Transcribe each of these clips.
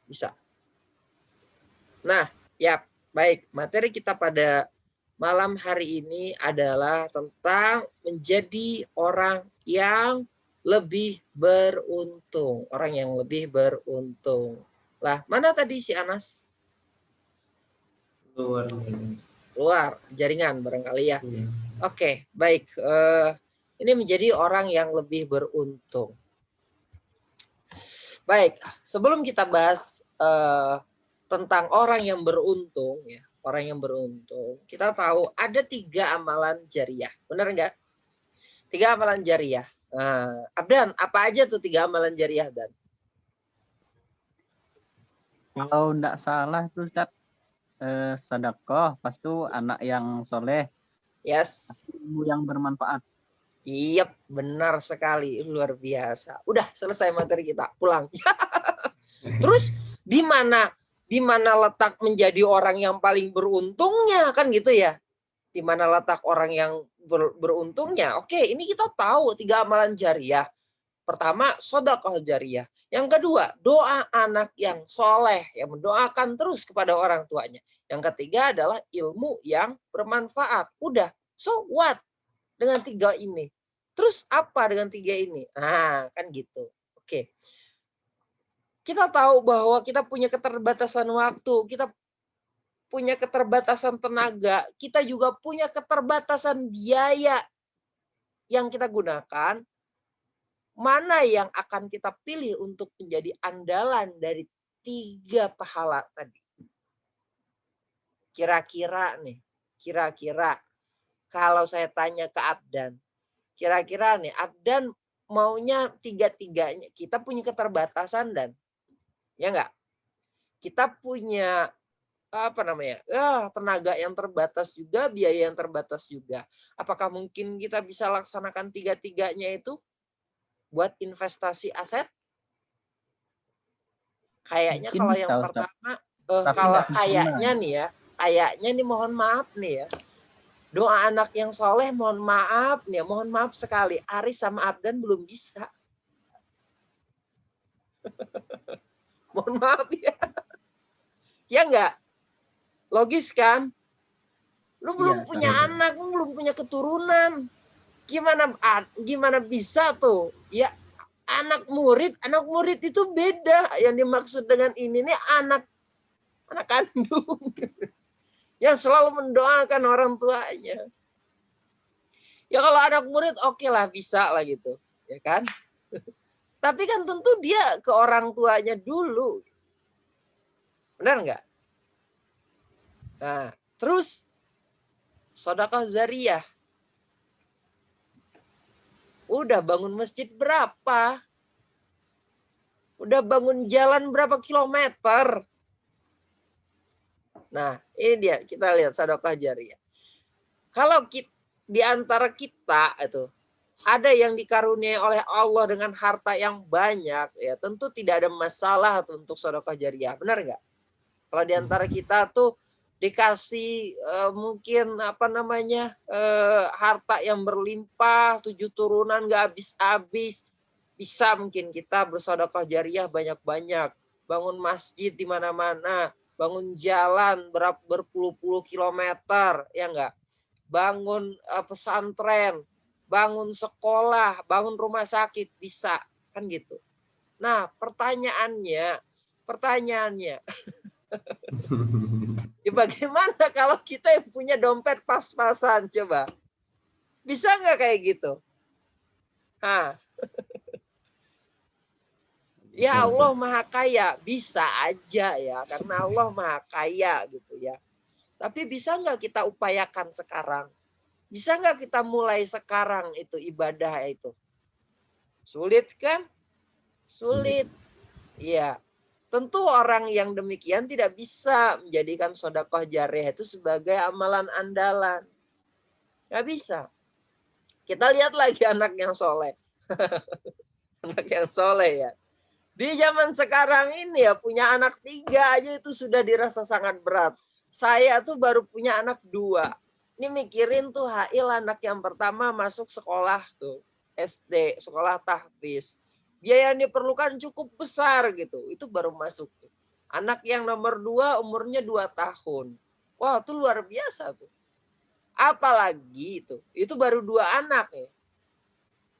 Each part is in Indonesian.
Bisa. Nah, ya, baik. Materi kita pada malam hari ini adalah tentang menjadi orang yang lebih beruntung. Orang yang lebih beruntung. Lah, mana tadi si Anas? Luar jaringan barangkali ya. Iya. Oke, baik. Ini menjadi orang yang lebih beruntung. Baik, sebelum kita bahas tentang orang yang beruntung, ya, orang yang beruntung, kita tahu ada 3 amalan jariah, benar enggak? 3 amalan jariah. Abdan, apa aja tuh 3 amalan jariah, Dan? Kalau enggak salah itu Ustaz, sedekah, pas itu anak yang soleh, Yes. ilmu yang bermanfaat. Iya, benar sekali, luar biasa. Udah selesai materi kita, pulang. Terus di mana letak menjadi orang yang paling beruntungnya, kan gitu ya? Di mana letak orang yang beruntungnya? Oke, ini kita tahu 3 amalan jariah. Pertama, sedekah jariah. Yang kedua, doa anak yang soleh, yang mendoakan terus kepada orang tuanya. Yang ketiga adalah ilmu yang bermanfaat. Udah, so what dengan 3 ini? Terus apa dengan 3 ini? Nah, kan gitu. Oke. Kita tahu bahwa kita punya keterbatasan waktu, kita punya keterbatasan tenaga, kita juga punya keterbatasan biaya yang kita gunakan. Mana yang akan kita pilih untuk menjadi andalan dari 3 pahala tadi? Kira-kira nih, kira-kira kalau saya tanya ke Abdan, kira-kira nih Abdan maunya 3-tiganya, kita punya keterbatasan Dan, ya enggak? Kita punya apa namanya, tenaga yang terbatas juga, biaya yang terbatas juga. Apakah mungkin kita bisa laksanakan 3-tiganya itu buat investasi aset? Kayaknya Mungkin kalau bisa yang Ustaz, pertama, tapi kalau enggak sempurna. kayaknya nih ya, kayaknya nih mohon maaf nih ya, doa anak yang soleh mohon maaf nih, mohon maaf sekali, Aris sama Abdan belum bisa. Mohon maaf ya. Ya enggak? Logis kan? Lu belum Iya, punya Ustaz. anak, lu belum punya keturunan. Gimana bisa tuh? Ya anak murid itu beda. Yang dimaksud dengan ini nih anak kandung. Yang selalu mendoakan orang tuanya. Ya kalau anak murid oke lah, bisa lah gitu. Ya kan? Tapi kan tentu dia ke orang tuanya dulu. Benar nggak? Nah, terus sedekah jariah. Udah bangun masjid berapa? Udah bangun jalan berapa kilometer? Nah, ini dia, kita lihat sedekah jariah. Kalau di antara kita itu ada yang dikaruniai oleh Allah dengan harta yang banyak, ya tentu tidak ada masalah untuk sedekah jariah. Benar nggak? Kalau di antara kita tuh dikasih mungkin apa namanya harta yang berlimpah, 7 turunan nggak habis-habis, bisa mungkin kita bersedekah jariah banyak-banyak, bangun masjid di mana-mana, bangun jalan berpuluh-puluh kilometer, ya enggak? Bangun pesantren, bangun sekolah, bangun rumah sakit, bisa kan gitu. Nah, pertanyaannya ya bagaimana kalau kita yang punya dompet pas-pasan, coba? Bisa nggak kayak gitu? Ya Allah Maha Kaya, bisa aja ya, karena Allah Maha Kaya gitu ya. Tapi bisa nggak kita upayakan sekarang? Bisa nggak kita mulai sekarang itu ibadah itu? Sulit kan? Sulit. Iya. Tentu orang yang demikian tidak bisa menjadikan sedekah jariah itu sebagai amalan andalan. Nggak bisa. Kita lihat lagi anak yang soleh. Anak yang soleh ya. Di zaman sekarang ini ya punya anak 3 aja itu sudah dirasa sangat berat. Saya tuh baru punya anak 2. Ini mikirin tuh Hail anak yang pertama masuk sekolah tuh. SD, sekolah tahfiz. Biaya yang diperlukan cukup besar gitu. Itu baru masuk tuh. Anak yang nomor 2 umurnya 2 tahun. Wah, itu luar biasa tuh. Apalagi itu baru 2 anak ya.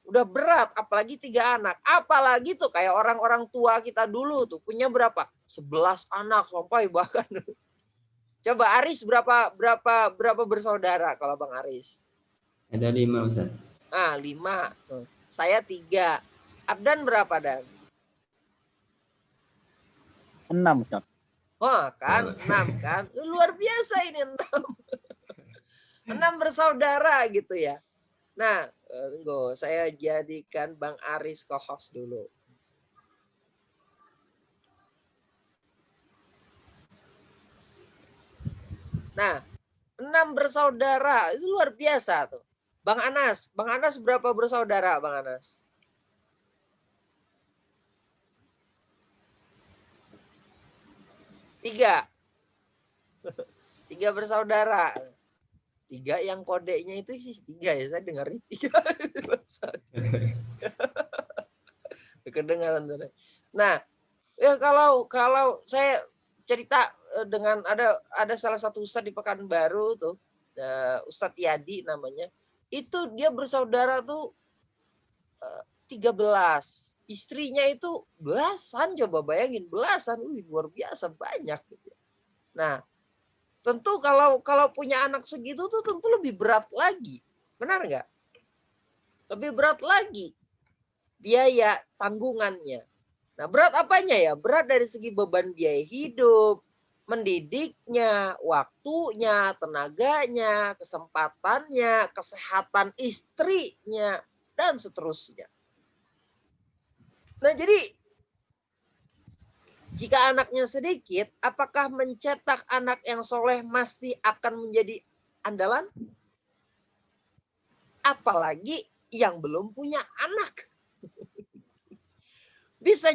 Udah berat, apalagi 3 anak. Apalagi tuh kayak orang-orang tua kita dulu tuh punya berapa? 11 anak sampai bahkan. Coba Aris berapa bersaudara kalau Bang Aris? Ada 5 Ustaz. 5. Saya 3. Abdan berapa, Dan? 6 Ustaz. Wah, kan 6 kan. Luar biasa ini 6. 6 bersaudara gitu ya. Nah, tunggu, saya jadikan Bang Aris co-host dulu. Nah, 6 bersaudara, itu luar biasa tuh. Bang Anas berapa bersaudara, Bang Anas? 3. 3 bersaudara. 3 yang kodenya itu sih 3 ya, saya dengar 3. Kedengaran. Nah, ya kalau saya cerita dengan ada salah satu ustadz di Pekanbaru tuh, Ustadz Yadi namanya. Itu dia bersaudara tuh 13. Istrinya itu belasan, coba bayangin, belasan. Luar biasa banyak gitu. Nah, tentu kalau punya anak segitu tuh tentu lebih berat lagi. Benar nggak? Lebih berat lagi biaya tanggungannya. Nah, berat apanya ya? Berat dari segi beban biaya hidup, mendidiknya, waktunya, tenaganya, kesempatannya, kesehatan istrinya, dan seterusnya. Nah, jadi jika anaknya sedikit, apakah mencetak anak yang soleh masih akan menjadi andalan? Apalagi yang belum punya anak. Bisa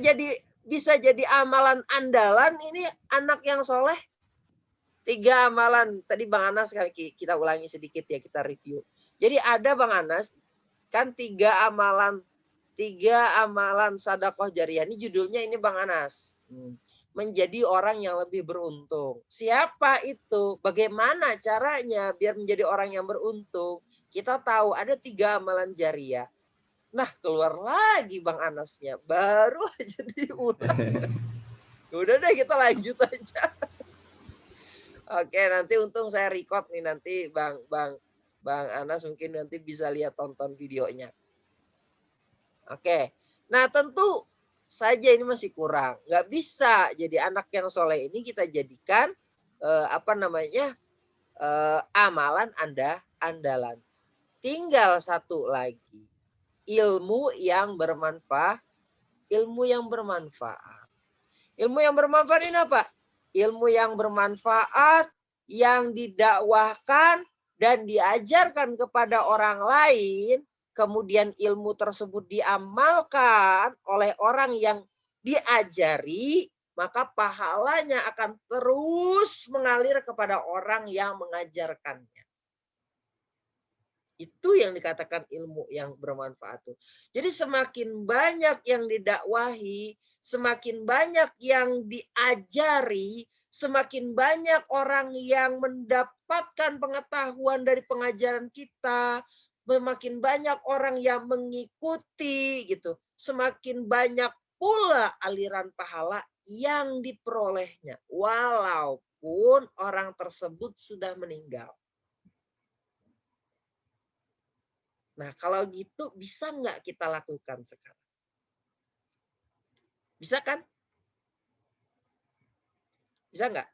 jadi amalan andalan ini anak yang soleh. 3 amalan. Tadi Bang Anas kita ulangi sedikit ya, kita review. Jadi ada Bang Anas, kan 3 amalan sedekah jariah. Ini judulnya ini Bang Anas. Menjadi orang yang lebih beruntung. Siapa itu? Bagaimana caranya biar menjadi orang yang beruntung? Kita tahu ada 3 amalan jariah. Nah, keluar lagi Bang Anasnya. Baru aja diulang. Udah deh, kita lanjut aja. Oke, nanti untung saya record nih, nanti Bang Anas mungkin nanti bisa lihat tonton videonya. Oke. Nah, tentu saja ini masih kurang. Nggak bisa jadi anak yang soleh ini kita jadikan amalan andalan. Tinggal satu lagi. Ilmu yang bermanfaat. Ilmu yang bermanfaat ini apa? Ilmu yang bermanfaat, yang didakwahkan dan diajarkan kepada orang lain, kemudian ilmu tersebut diamalkan oleh orang yang diajari, maka pahalanya akan terus mengalir kepada orang yang mengajarkannya. Itu yang dikatakan ilmu yang bermanfaat. Jadi semakin banyak yang didakwahi, semakin banyak yang diajari, semakin banyak orang yang mendapatkan pengetahuan dari pengajaran kita, semakin banyak orang yang mengikuti gitu, semakin banyak pula aliran pahala yang diperolehnya, walaupun orang tersebut sudah meninggal. Nah, kalau gitu bisa nggak kita lakukan sekarang? Bisa kan? Bisa nggak?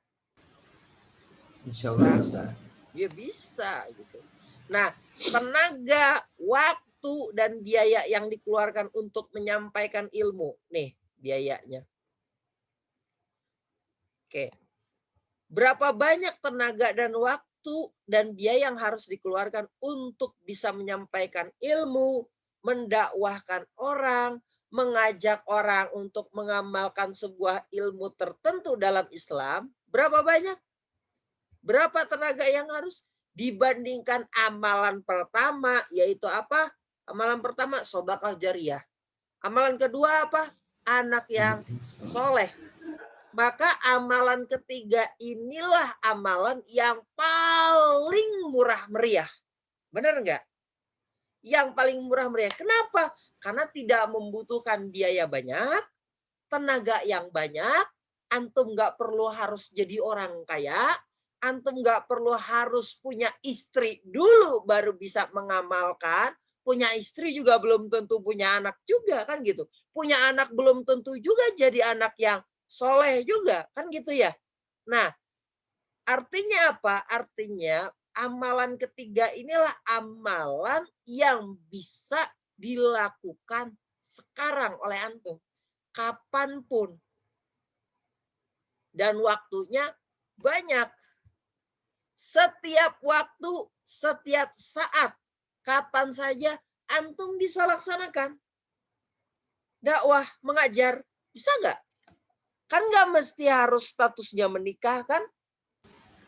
Insya Allah bisa. Ya bisa gitu. Nah, tenaga, waktu, dan biaya yang dikeluarkan untuk menyampaikan ilmu. Nih, biayanya. Oke. Berapa banyak tenaga dan waktu dan biaya yang harus dikeluarkan untuk bisa menyampaikan ilmu, mendakwahkan orang, mengajak orang untuk mengamalkan sebuah ilmu tertentu dalam Islam? Berapa banyak? Berapa tenaga yang harus dibandingkan amalan pertama, yaitu apa? Amalan pertama, sedekah jariah. Amalan kedua apa? Anak yang soleh. Maka amalan ketiga inilah amalan yang paling murah meriah. Benar nggak? Yang paling murah meriah. Kenapa? Karena tidak membutuhkan biaya banyak, tenaga yang banyak, antum nggak perlu harus jadi orang kaya, antum nggak perlu harus punya istri dulu baru bisa mengamalkan, punya istri juga belum tentu punya anak juga, kan gitu. Punya anak belum tentu juga jadi anak yang soleh juga, kan gitu ya. Nah, artinya apa? Artinya amalan ketiga inilah amalan yang bisa dilakukan sekarang oleh antum. Kapanpun. Dan waktunya banyak. Setiap waktu, setiap saat, kapan saja antum bisa laksanakan. Dakwah, mengajar, bisa nggak? Kan nggak mesti harus statusnya menikah kan?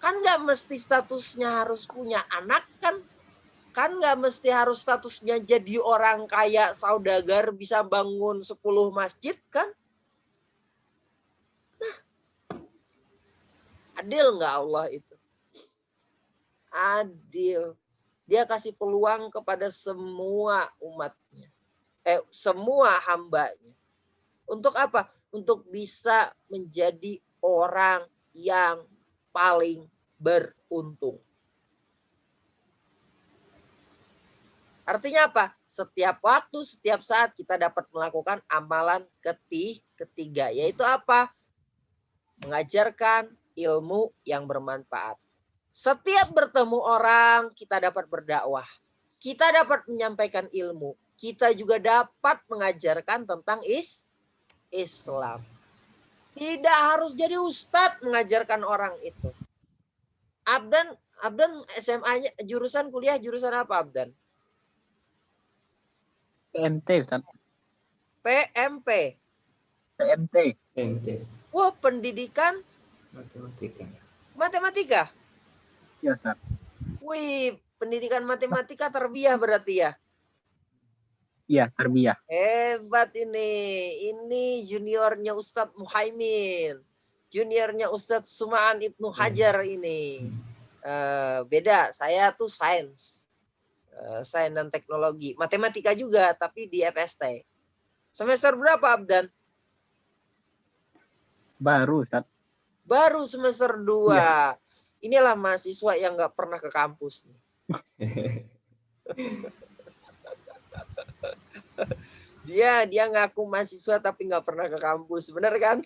Kan nggak mesti statusnya harus punya anak kan? Kan nggak mesti harus statusnya jadi orang kaya, saudagar, bisa bangun 10 masjid kan? Adil nggak Allah itu? Adil. Dia kasih peluang kepada semua umatnya. Semua hambanya. Untuk apa? Untuk bisa menjadi orang yang paling beruntung. Artinya apa? Setiap waktu, setiap saat kita dapat melakukan amalan ketiga. Yaitu apa? Mengajarkan ilmu yang bermanfaat. Setiap bertemu orang, kita dapat berdakwah. Kita dapat menyampaikan ilmu. Kita juga dapat mengajarkan tentang Islam. Tidak harus jadi ustadz mengajarkan orang itu. Abdan SMA-nya jurusan kuliah jurusan apa Abdan? PMT, Ustaz. PMP. PMT. PMT. Wah, pendidikan Matematika. matematika. Ya, Ustaz. Wih, pendidikan matematika terbiah berarti ya. Iya, tarbiyah. Hebat ini. Ini juniornya Ustadz Muhaimin. Juniornya Ustadz Sumaan Ibnu Hajar ini. Beda, saya tuh sains. Sains dan teknologi. Matematika juga, tapi di FST. Semester berapa, Abdan? Baru, Ustaz. Baru semester 2. Iya. Inilah mahasiswa yang nggak pernah ke kampus. Dia ngaku mahasiswa tapi nggak pernah ke kampus. Bener kan?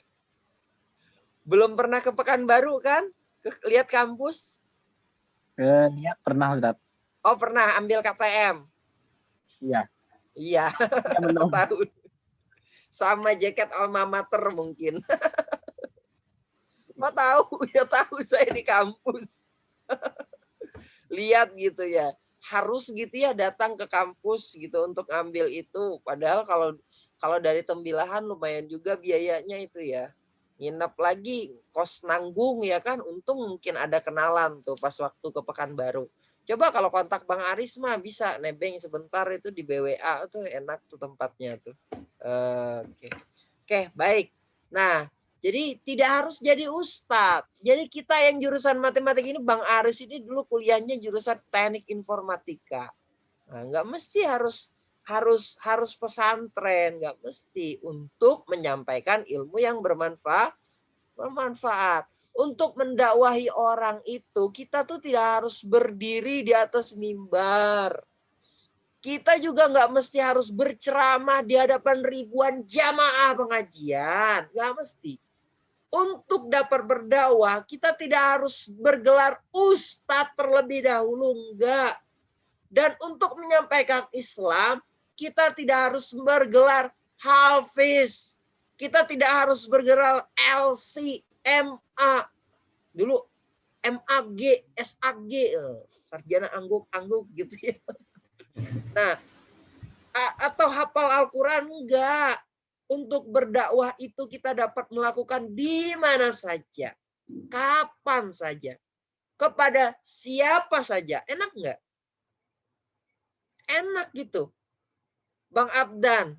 Belum pernah ke Pekanbaru kan? Lihat kampus? Dia pernah, Ustaz. Oh, pernah ambil KPM. Iya. Iya. Saya belum. Tahu. Sama jaket alma mater mungkin. Kok tahu? Ya tahu saya di kampus. Lihat gitu ya. Harus gitu ya datang ke kampus gitu untuk ambil itu. Padahal kalau dari Tembilahan lumayan juga biayanya itu ya. Nginep lagi, kos nanggung ya kan. Untung mungkin ada kenalan tuh pas waktu ke Pekanbaru. Coba kalau kontak Bang Aris mah bisa nebeng sebentar itu di BWA tuh enak tuh tempatnya tuh. Oke, baik. Nah, jadi tidak harus jadi ustadz. Jadi kita yang jurusan matematika ini, Bang Aris ini dulu kuliahnya jurusan teknik informatika. Nah, nggak mesti harus pesantren, nggak mesti untuk menyampaikan ilmu yang bermanfaat. Untuk mendakwahi orang itu, kita tuh tidak harus berdiri di atas mimbar. Kita juga nggak mesti harus berceramah di hadapan ribuan jamaah pengajian. Nggak mesti. Untuk dapat berdakwah, kita tidak harus bergelar ustadz terlebih dahulu. Enggak. Dan untuk menyampaikan Islam, kita tidak harus bergelar hafiz. Kita tidak harus bergelar LC, MA. Dulu MAG, SAG, sarjana angguk-angguk gitu ya. Nah, atau hafal Al-Quran, enggak. Untuk berdakwah itu kita dapat melakukan di mana saja, kapan saja, kepada siapa saja. Enak enggak? Enak gitu. Bang Abdan,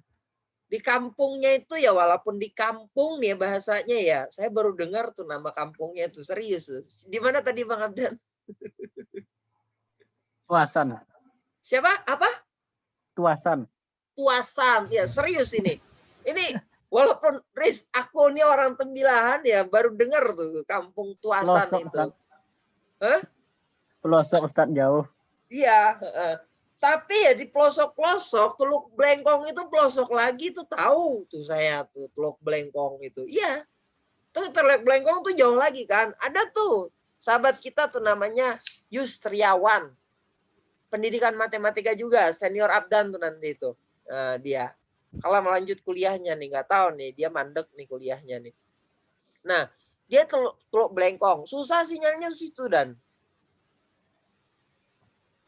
Di kampungnya itu ya, walaupun di kampung nih bahasanya ya, saya baru dengar tuh nama kampungnya itu, serius. Di mana tadi Bang Abdan? Tuasan. Siapa? Apa? Tuasan. Tuasan. Ya, serius ini. Ini walaupun Riz, aku nih orang Tembilahan ya, baru dengar tuh kampung Tuasan Pelosok itu. Ustaz. Hah? Pelosok Ustaz, jauh. Iya, tapi ya di pelosok-pelosok Teluk Blengkong itu pelosok lagi tuh, tahu tuh saya tuh Teluk Blengkong itu. Iya. Tuh Teluk Blengkong tuh jauh lagi kan. Ada tuh sahabat kita tuh namanya Yustriawan. Pendidikan matematika juga, senior Abdan tuh nanti itu. Dia. Kalau melanjut kuliahnya nih, nggak tahu nih, dia mandek nih kuliahnya nih. Nah, dia Teluk Blengkong. Susah sinyalnya situ dan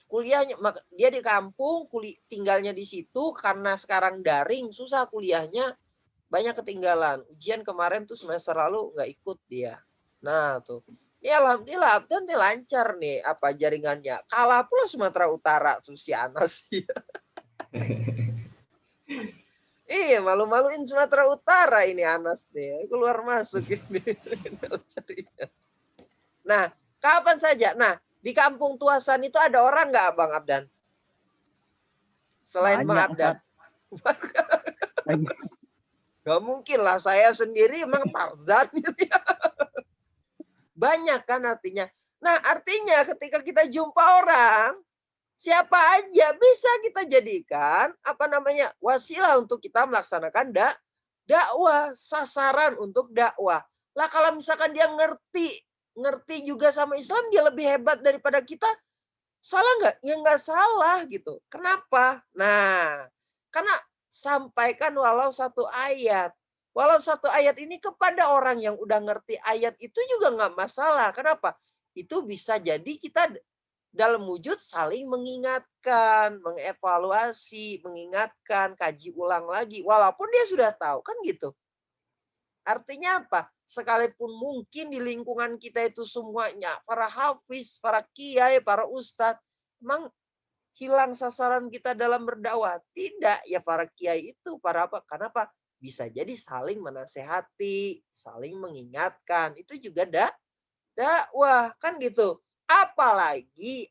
kuliahnya dia di kampung, tinggalnya di situ karena sekarang daring, susah kuliahnya, banyak ketinggalan. Ujian kemarin tuh semester lalu nggak ikut dia. Nah tuh, ya alhamdulillah Abdan nih lancar nih apa jaringannya. Kalah pula Sumatera Utara tuh si Anas. Iya, malu-maluin Sumatera Utara ini Anas nih, keluar masuk ini. Nah, kapan saja. Nah, di Kampung Tuasan itu ada orang nggak Bang Abdan? Selain Bang Banyak Abdan? Ustaz. Gak mungkin lah, saya sendiri emang Tarzan gitu ya. Banyak kan artinya. Nah, artinya ketika kita jumpa orang, siapa aja bisa kita jadikan wasilah untuk kita melaksanakan dakwah, sasaran untuk dakwah. Lah kalau misalkan dia ngerti juga sama Islam, dia lebih hebat daripada kita, salah nggak? Ya nggak salah gitu. Kenapa? Nah, karena sampaikan walau satu ayat. Walau satu ayat ini kepada orang yang udah ngerti ayat itu juga nggak masalah. Kenapa? Itu bisa jadi kita dalam wujud saling mengingatkan, mengevaluasi, mengingatkan, kaji ulang lagi. Walaupun dia sudah tahu, kan gitu. Artinya apa? Sekalipun mungkin di lingkungan kita itu semuanya para hafiz, para kiai, para ustadz, memang hilang sasaran kita dalam berdakwah. Tidak, ya para kiai itu, para apa? Kenapa? Bisa jadi saling menasehati, saling mengingatkan. Itu juga dakwah, kan gitu. Apalagi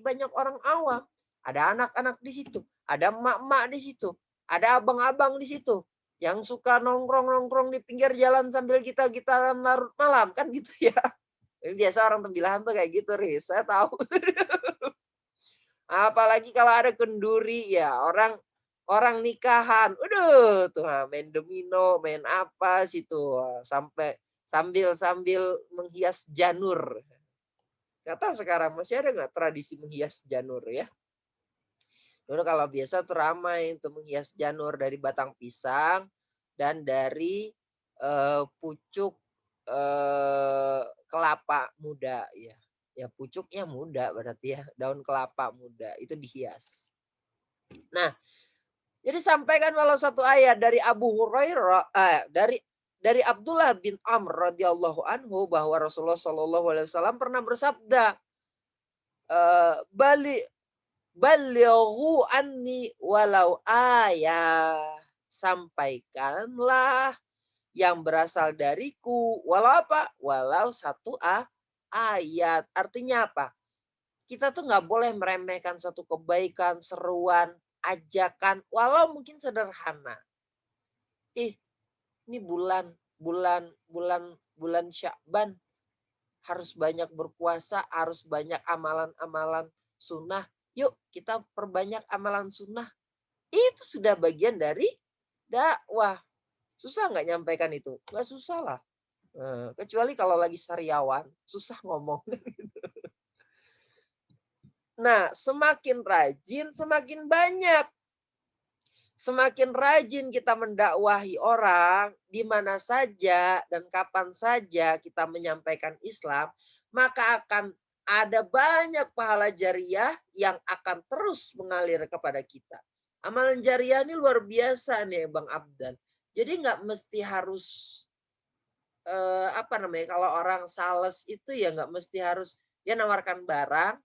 banyak orang awam. Ada anak-anak di situ, ada emak-emak di situ, ada abang-abang di situ yang suka nongkrong-nongkrong di pinggir jalan sambil kita gitaran larut malam, kan gitu ya. Biasa orang Tembilahan tuh kayak gitu, Riz. Saya tahu. Apalagi kalau ada kenduri ya, orang nikahan. Udah tuh main domino, main apa situ sampai sambil menghias janur. Nggak tahu sekarang masih ada nggak tradisi menghias janur ya? Dulu kalau biasa tuh ramai untuk menghias janur dari batang pisang dan dari pucuk kelapa muda ya. Ya pucuknya muda berarti ya, daun kelapa muda itu dihias. Nah, jadi sampaikan walau satu ayat dari Abu Hurairah dari Abdullah bin Amr radhiyallahu anhu bahwa Rasulullah Shallallahu alaihi wasallam pernah bersabda, bali balighu anni walau ayah. Sampaikanlah yang berasal dariku walau apa? Walau satu ayat. Artinya apa? Kita tuh nggak boleh meremehkan satu kebaikan, seruan, ajakan, walau mungkin sederhana. Ini bulan Sya'ban, harus banyak berpuasa, harus banyak amalan-amalan sunnah. Yuk kita perbanyak amalan sunnah. Itu sudah bagian dari dakwah. Susah nggak nyampaikan itu? Nggak susah lah. Kecuali kalau lagi sariawan, susah ngomong. Nah, semakin rajin, semakin banyak. Semakin rajin kita mendakwahi orang, di mana saja dan kapan saja kita menyampaikan Islam, maka akan ada banyak pahala jariah yang akan terus mengalir kepada kita. Amalan jariah ini luar biasa nih Bang Abdan. Jadi nggak mesti harus kalau orang sales itu ya nggak mesti harus dia nawarkan barang,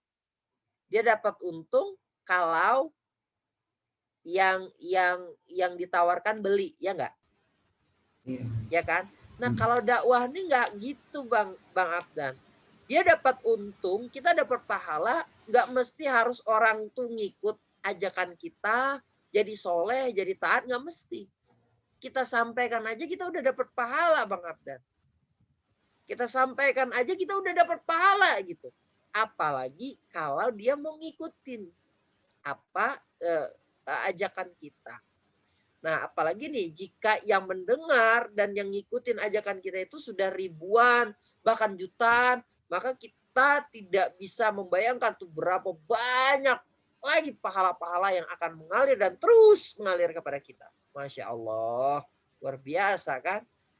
dia dapat untung kalau yang ditawarkan beli, ya enggak? Iya. Ya kan? Nah, kalau dakwah ini enggak gitu, Bang Afdan. Dia dapat untung, kita dapat pahala, enggak mesti harus orang tuh ngikut ajakan kita, jadi soleh, jadi taat, enggak mesti. Kita sampaikan aja kita udah dapat pahala, Bang Afdan. Kita sampaikan aja kita udah dapat pahala gitu. Apalagi kalau dia mau ngikutin apa ajakan kita. Nah, apalagi nih jika yang mendengar dan yang ngikutin ajakan kita itu sudah ribuan, bahkan jutaan, maka kita tidak bisa membayangkan tuh berapa banyak lagi pahala-pahala yang akan mengalir dan terus mengalir kepada kita. Masya Allah, luar biasa kan?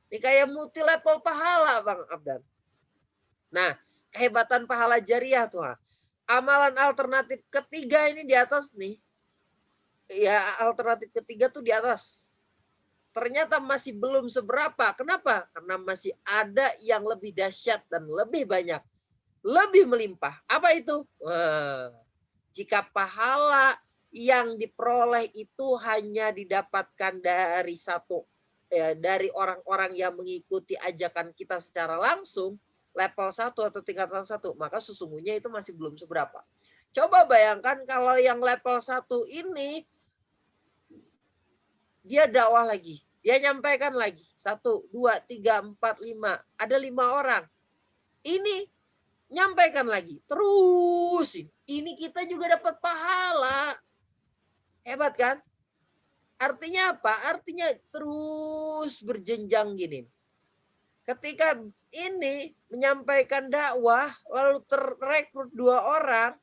Ini kayak multi level pahala, Bang Afdan. Nah, kehebatan pahala jariah tuh. Amalan alternatif ketiga ini di atas nih. Ya, alternatif ketiga tuh di atas. Ternyata masih belum seberapa. Kenapa? Karena masih ada yang lebih dahsyat dan lebih banyak. Lebih melimpah. Apa itu? Jika pahala yang diperoleh itu hanya didapatkan dari dari orang-orang yang mengikuti ajakan kita secara langsung, level 1 atau tingkatan 1, maka sesungguhnya itu masih belum seberapa. Coba bayangkan kalau yang level 1 ini dia dakwah lagi, dia nyampaikan lagi 1, 2, 3, 4, 5, ada 5 orang. Ini nyampaikan lagi, terus ini kita juga dapat pahala. Hebat kan? Artinya apa? Artinya terus berjenjang gini. Ketika ini menyampaikan dakwah, lalu terrekrut 2 orang,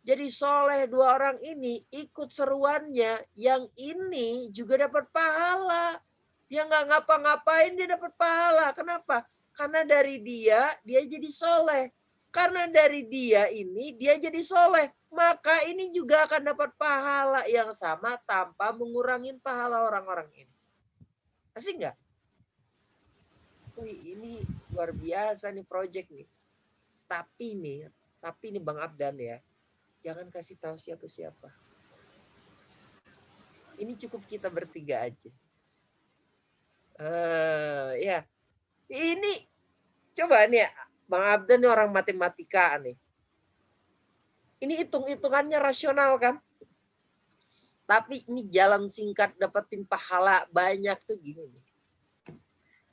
jadi soleh 2 orang ini ikut seruannya, yang ini juga dapat pahala. Dia nggak ngapa-ngapain, dia dapat pahala. Kenapa? Karena dari dia jadi soleh. Karena dari dia ini, dia jadi soleh. Maka ini juga akan dapat pahala yang sama tanpa mengurangi pahala orang-orang ini. Asik nggak? Wih, ini luar biasa nih project nih. Tapi nih Bang Afdan ya, jangan kasih tahu siapa-siapa. Ini cukup kita bertiga aja. Ya, ini coba nih Bang Afdan nih orang matematika nih. Ini hitung-hitungannya rasional kan? Tapi ini jalan singkat dapetin pahala banyak tuh gini nih.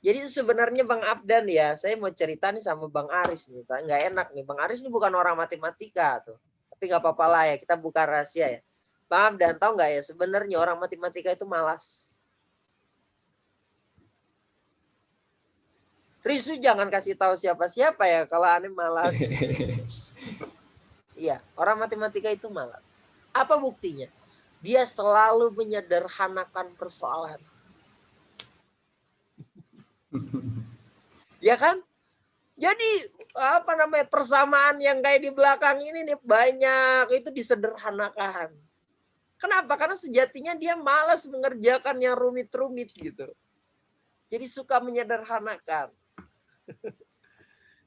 Jadi sebenarnya Bang Afdan ya, saya mau cerita nih sama Bang Aris nih. Nggak enak nih, Bang Aris ini bukan orang matematika tuh. Tapi nggak apa-apa lah ya, kita buka rahasia ya. Bang Afdan tahu nggak ya, sebenarnya orang matematika itu malas. Risu jangan kasih tahu siapa-siapa ya, kalau aneh malas. Iya, orang matematika itu malas. Apa buktinya? Dia selalu menyederhanakan persoalan. Ya kan? Jadi persamaan yang kayak di belakang ini nih banyak itu disederhanakan. Kenapa? Karena sejatinya dia malas mengerjakan yang rumit-rumit gitu. Jadi suka menyederhanakan.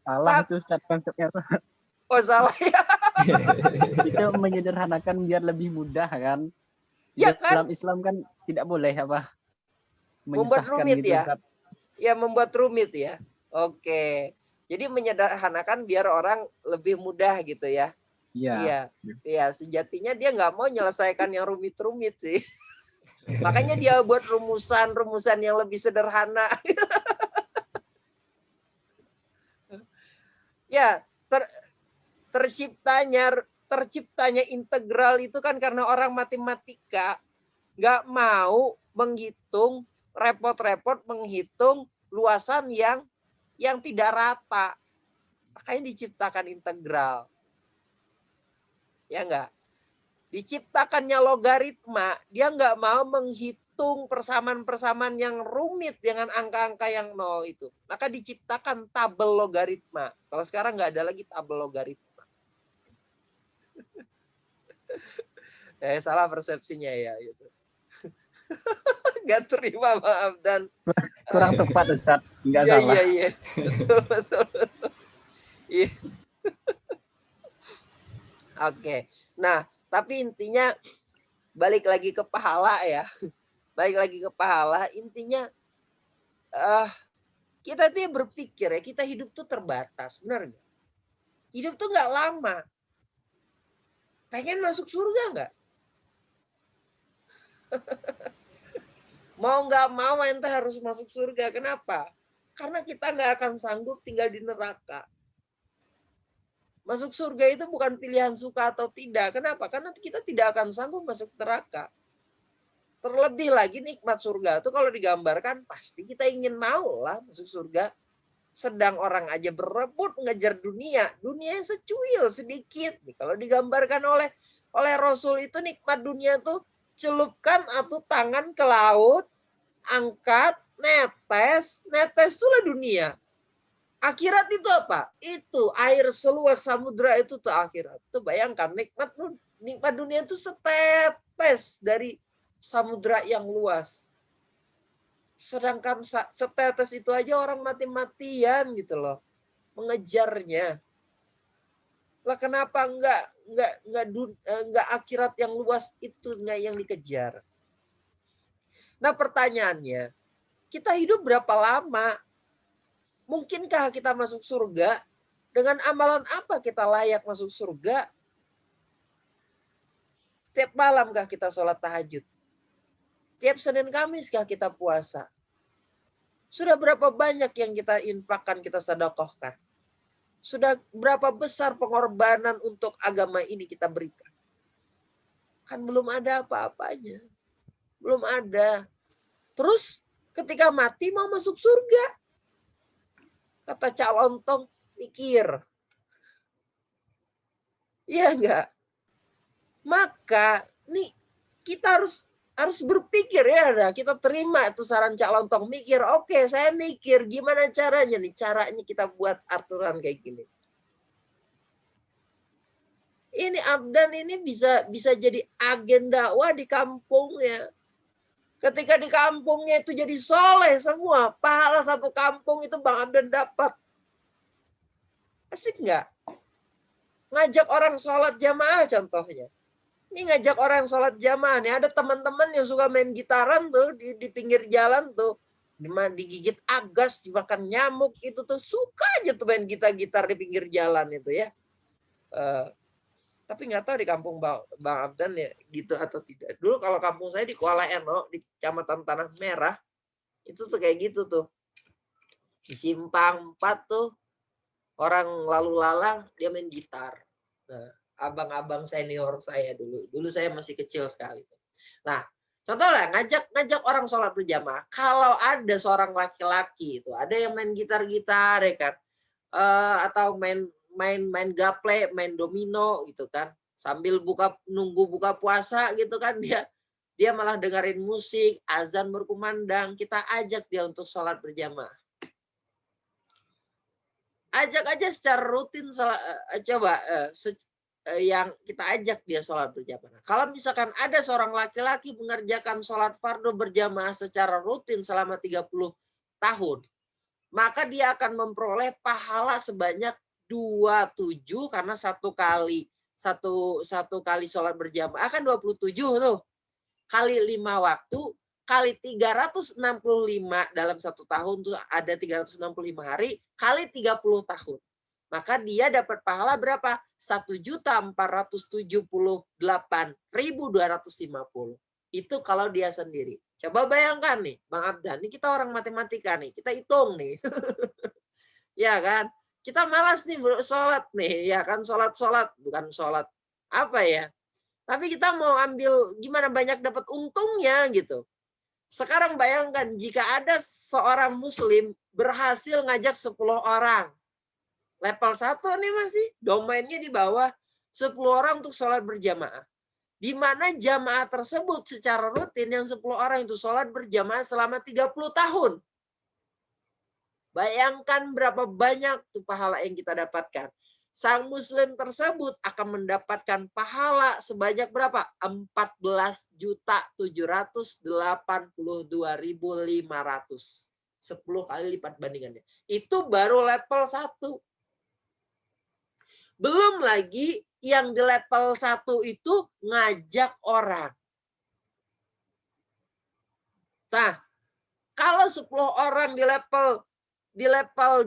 Salah itu Ustaz konsepnya. Oh salah ya. Itu menyederhanakan biar lebih mudah kan. Ya kan? Dalam Islam kan tidak boleh membuat rumit gitu, ya. Ustaz. Ya membuat rumit ya. Oke. Jadi menyederhanakan biar orang lebih mudah gitu ya. Iya. Iya, sejatinya dia nggak mau menyelesaikan yang rumit-rumit sih. Makanya dia buat rumusan-rumusan yang lebih sederhana. Ya, terciptanya integral itu kan karena orang matematika nggak mau menghitung repot-repot menghitung luasan yang tidak rata. Makanya diciptakan integral. Ya enggak? Diciptakannya logaritma, dia nggak mau menghitung persamaan-persamaan yang rumit dengan angka-angka yang 0 itu. Maka diciptakan tabel logaritma. Kalau sekarang nggak ada lagi tabel logaritma. Salah persepsinya ya. Gitu. Nggak terima, maaf. Dan kurang tepat Ustaz. Nggak salah. Iya. Betul. Iya. Oke. Nah, tapi intinya balik lagi ke pahala ya. Balik lagi ke pahala, intinya kita tuh berpikir ya, kita hidup tuh terbatas, benar nggak? Hidup tuh nggak lama. Pengen masuk surga nggak? Mau nggak mau ente harus masuk surga. Kenapa? Karena kita nggak akan sanggup tinggal di neraka. Masuk surga itu bukan pilihan suka atau tidak. Kenapa? Karena kita tidak akan sanggup masuk neraka. Terlebih lagi nikmat surga itu kalau digambarkan pasti kita ingin mau lah masuk surga. Sedang orang aja berebut ngejar dunia. Dunia yang secuil sedikit. Kalau digambarkan oleh Rasul itu nikmat dunia tuh celupkan atau tangan ke laut, angkat, netes. Netes itulah dunia. Akhirat itu apa? Itu air seluas samudra itu tuh akhirat. Tuh bayangkan nikmat dunia itu setetes dari samudra yang luas. Sedangkan setetes itu aja orang mati-matian gitu loh mengejarnya. Lah kenapa enggak akhirat yang luas itu yang dikejar? Nah pertanyaannya, kita hidup berapa lama? Mungkinkah kita masuk surga? Dengan amalan apa kita layak masuk surga? Tiap malamkah kita sholat tahajud? Tiap Senin Kamis kah kita puasa? Sudah berapa banyak yang kita infakkan, kita sedekahkan? Sudah berapa besar pengorbanan untuk agama ini kita berikan? Kan belum ada apa-apanya. Belum ada. Terus ketika mati mau masuk surga. Kata Cak Lontong, mikir. Iya enggak? Maka nih kita harus berpikir ya, kita terima itu saran Cak Lontong, mikir. Oke, saya mikir gimana caranya nih, caranya kita buat aturan kayak gini. Ini Abdan ini bisa jadi agen dakwah di kampungnya. Ketika di kampungnya itu jadi soleh semua, pahala satu kampung itu Bang Abdan dapat. Asik nggak? Ngajak orang sholat jamaah contohnya. Ini ngajak orang sholat jamaah nih, ada teman-teman yang suka main gitaran tuh di pinggir jalan tuh, digigit agas, dimakan nyamuk itu tuh suka aja tuh main gitar-gitar di pinggir jalan itu ya. Tapi nggak tahu di kampung Bang Abdan ya gitu atau tidak. Dulu kalau kampung saya di Kuala Eno di Kecamatan Tanah Merah itu tuh kayak gitu tuh. Di Simpang 4 tuh orang lalu lalang dia main gitar. Nah, abang-abang senior saya dulu. Dulu saya masih kecil sekali. Nah, contohnya ngajak orang sholat berjamaah. Kalau ada seorang laki-laki itu, ada yang main gitar-gitar ya kan, atau main gaple, main domino gitu kan, sambil nunggu buka puasa gitu kan, dia malah dengerin musik, azan berkumandang, kita ajak dia untuk sholat berjamaah. Ajak aja secara rutin, yang kita ajak dia sholat berjamaah. Kalau misalkan ada seorang laki-laki mengerjakan sholat fardu berjamaah secara rutin selama 30 tahun, maka dia akan memperoleh pahala sebanyak 27 karena satu kali sholat berjamaah kan 27 tuh. Kali 5 waktu kali 365 dalam satu tahun tuh ada 365 hari kali 30 tahun. Maka dia dapat pahala berapa? 1.478.250. Itu kalau dia sendiri. Coba bayangkan nih, Bang Abdan, ini kita orang matematika nih, kita hitung nih. Ya kan? Kita malas nih sholat nih, ya kan, sholat bukan sholat apa ya? Tapi kita mau ambil gimana banyak dapat untungnya gitu. Sekarang bayangkan jika ada seorang muslim berhasil ngajak 10 orang. Level 1 nih masih domainnya di bawah 10 orang untuk sholat berjamaah. Di mana jamaah tersebut secara rutin yang 10 orang itu sholat berjamaah selama 30 tahun. Bayangkan berapa banyak tuh pahala yang kita dapatkan. Sang muslim tersebut akan mendapatkan pahala sebanyak berapa? 14.782.500. 10 kali lipat bandingannya. Itu baru level 1. Belum lagi yang di level 1 itu ngajak orang. Nah, kalau 10 orang di level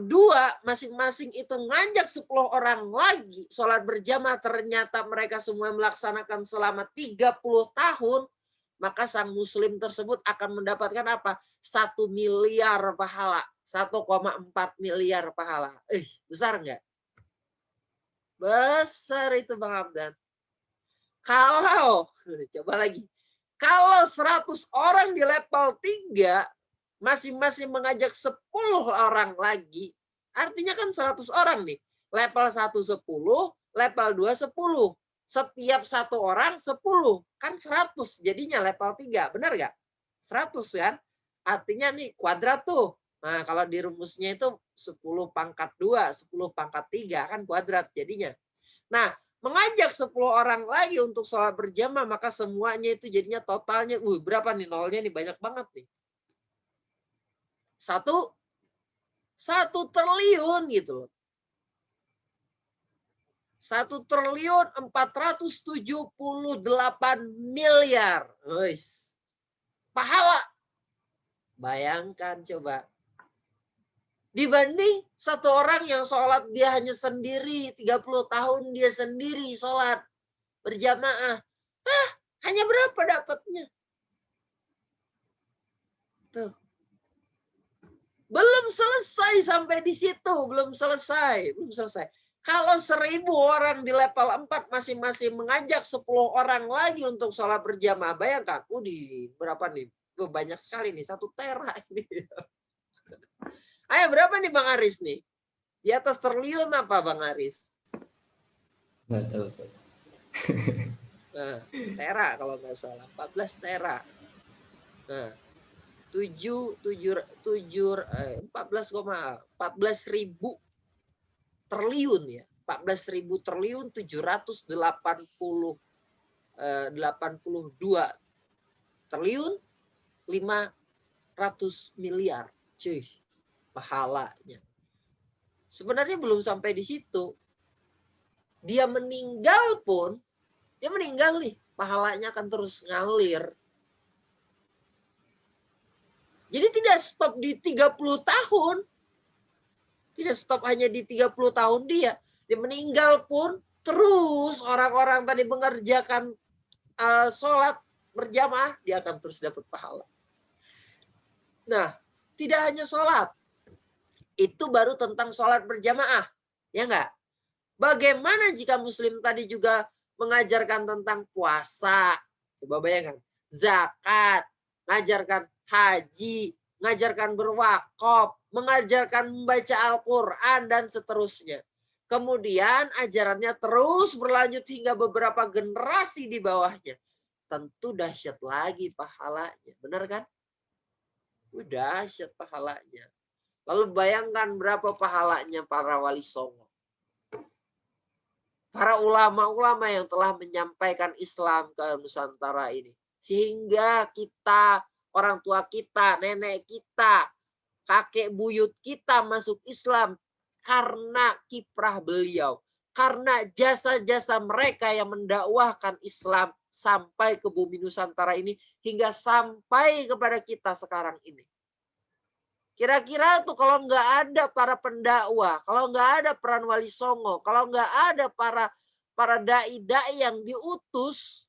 2 masing-masing itu ngajak 10 orang lagi sholat berjamaah, ternyata mereka semua melaksanakan selama 30 tahun, maka sang muslim tersebut akan mendapatkan apa? 1 miliar pahala. 1,4 miliar pahala. Besar nggak? Besar itu Bang Abdan. Kalau, coba lagi. Kalau 100 orang di level 3, masing-masing mengajak 10 orang lagi, artinya kan 100 orang nih. Level 1 10, level 2 10. Setiap satu orang 10. Kan 100 jadinya level 3. Benar nggak? 100 kan? Artinya nih kuadrat tuh. Nah, kalau di rumusnya itu 10 pangkat 2, 10 pangkat 3 kan kuadrat jadinya. Nah, mengajak 10 orang lagi untuk sholat berjamaah, maka semuanya itu jadinya totalnya, berapa nih nolnya nih, banyak banget nih. 1 triliun gitu loh. 1.478 miliar. Pahala. Bayangkan coba. Dibanding satu orang yang sholat dia hanya sendiri, 30 tahun dia sendiri sholat berjamaah. Hanya berapa dapatnya? Tuh. Belum selesai sampai di situ, belum selesai. Kalau 1.000 orang di level 4 masing-masing mengajak 10 orang lagi untuk sholat berjamaah, bayangkan, berapa nih? Banyak sekali nih, 1 tera ini. Ayo berapa nih Bang Aris nih? Di atas triliun apa Bang Aris? Nggak tahu Ustaz. Nah, tera kalau nggak salah, 14 tera. Nah, 14.000 triliun ya. 14.000 triliun 782 triliun 500 miliar. Cuy, pahalanya. Sebenarnya belum sampai di situ. Dia meninggal nih, pahalanya akan terus ngalir. Jadi tidak stop di 30 tahun. Tidak stop hanya di 30 tahun dia. Dia meninggal pun terus orang-orang tadi mengerjakan sholat berjamaah, dia akan terus dapat pahala. Nah, tidak hanya sholat. Itu baru tentang sholat berjamaah. Ya enggak? Bagaimana jika muslim tadi juga mengajarkan tentang puasa? Coba bayangkan. Zakat, mengajarkan haji, mengajarkan berwakaf, mengajarkan membaca Al-Quran, dan seterusnya. Kemudian ajarannya terus berlanjut hingga beberapa generasi di bawahnya. Tentu dahsyat lagi pahalanya. Benar kan? Dahsyat pahalanya. Lalu bayangkan berapa pahalanya para wali songo. Para ulama-ulama yang telah menyampaikan Islam ke Nusantara ini. Sehingga kita, orang tua kita, nenek kita, kakek buyut kita masuk Islam karena kiprah beliau. Karena jasa-jasa mereka yang mendakwahkan Islam sampai ke bumi Nusantara ini hingga sampai kepada kita sekarang ini. Kira-kira tuh kalau nggak ada para pendakwah, kalau nggak ada peran wali songo, kalau nggak ada para dai-dai yang diutus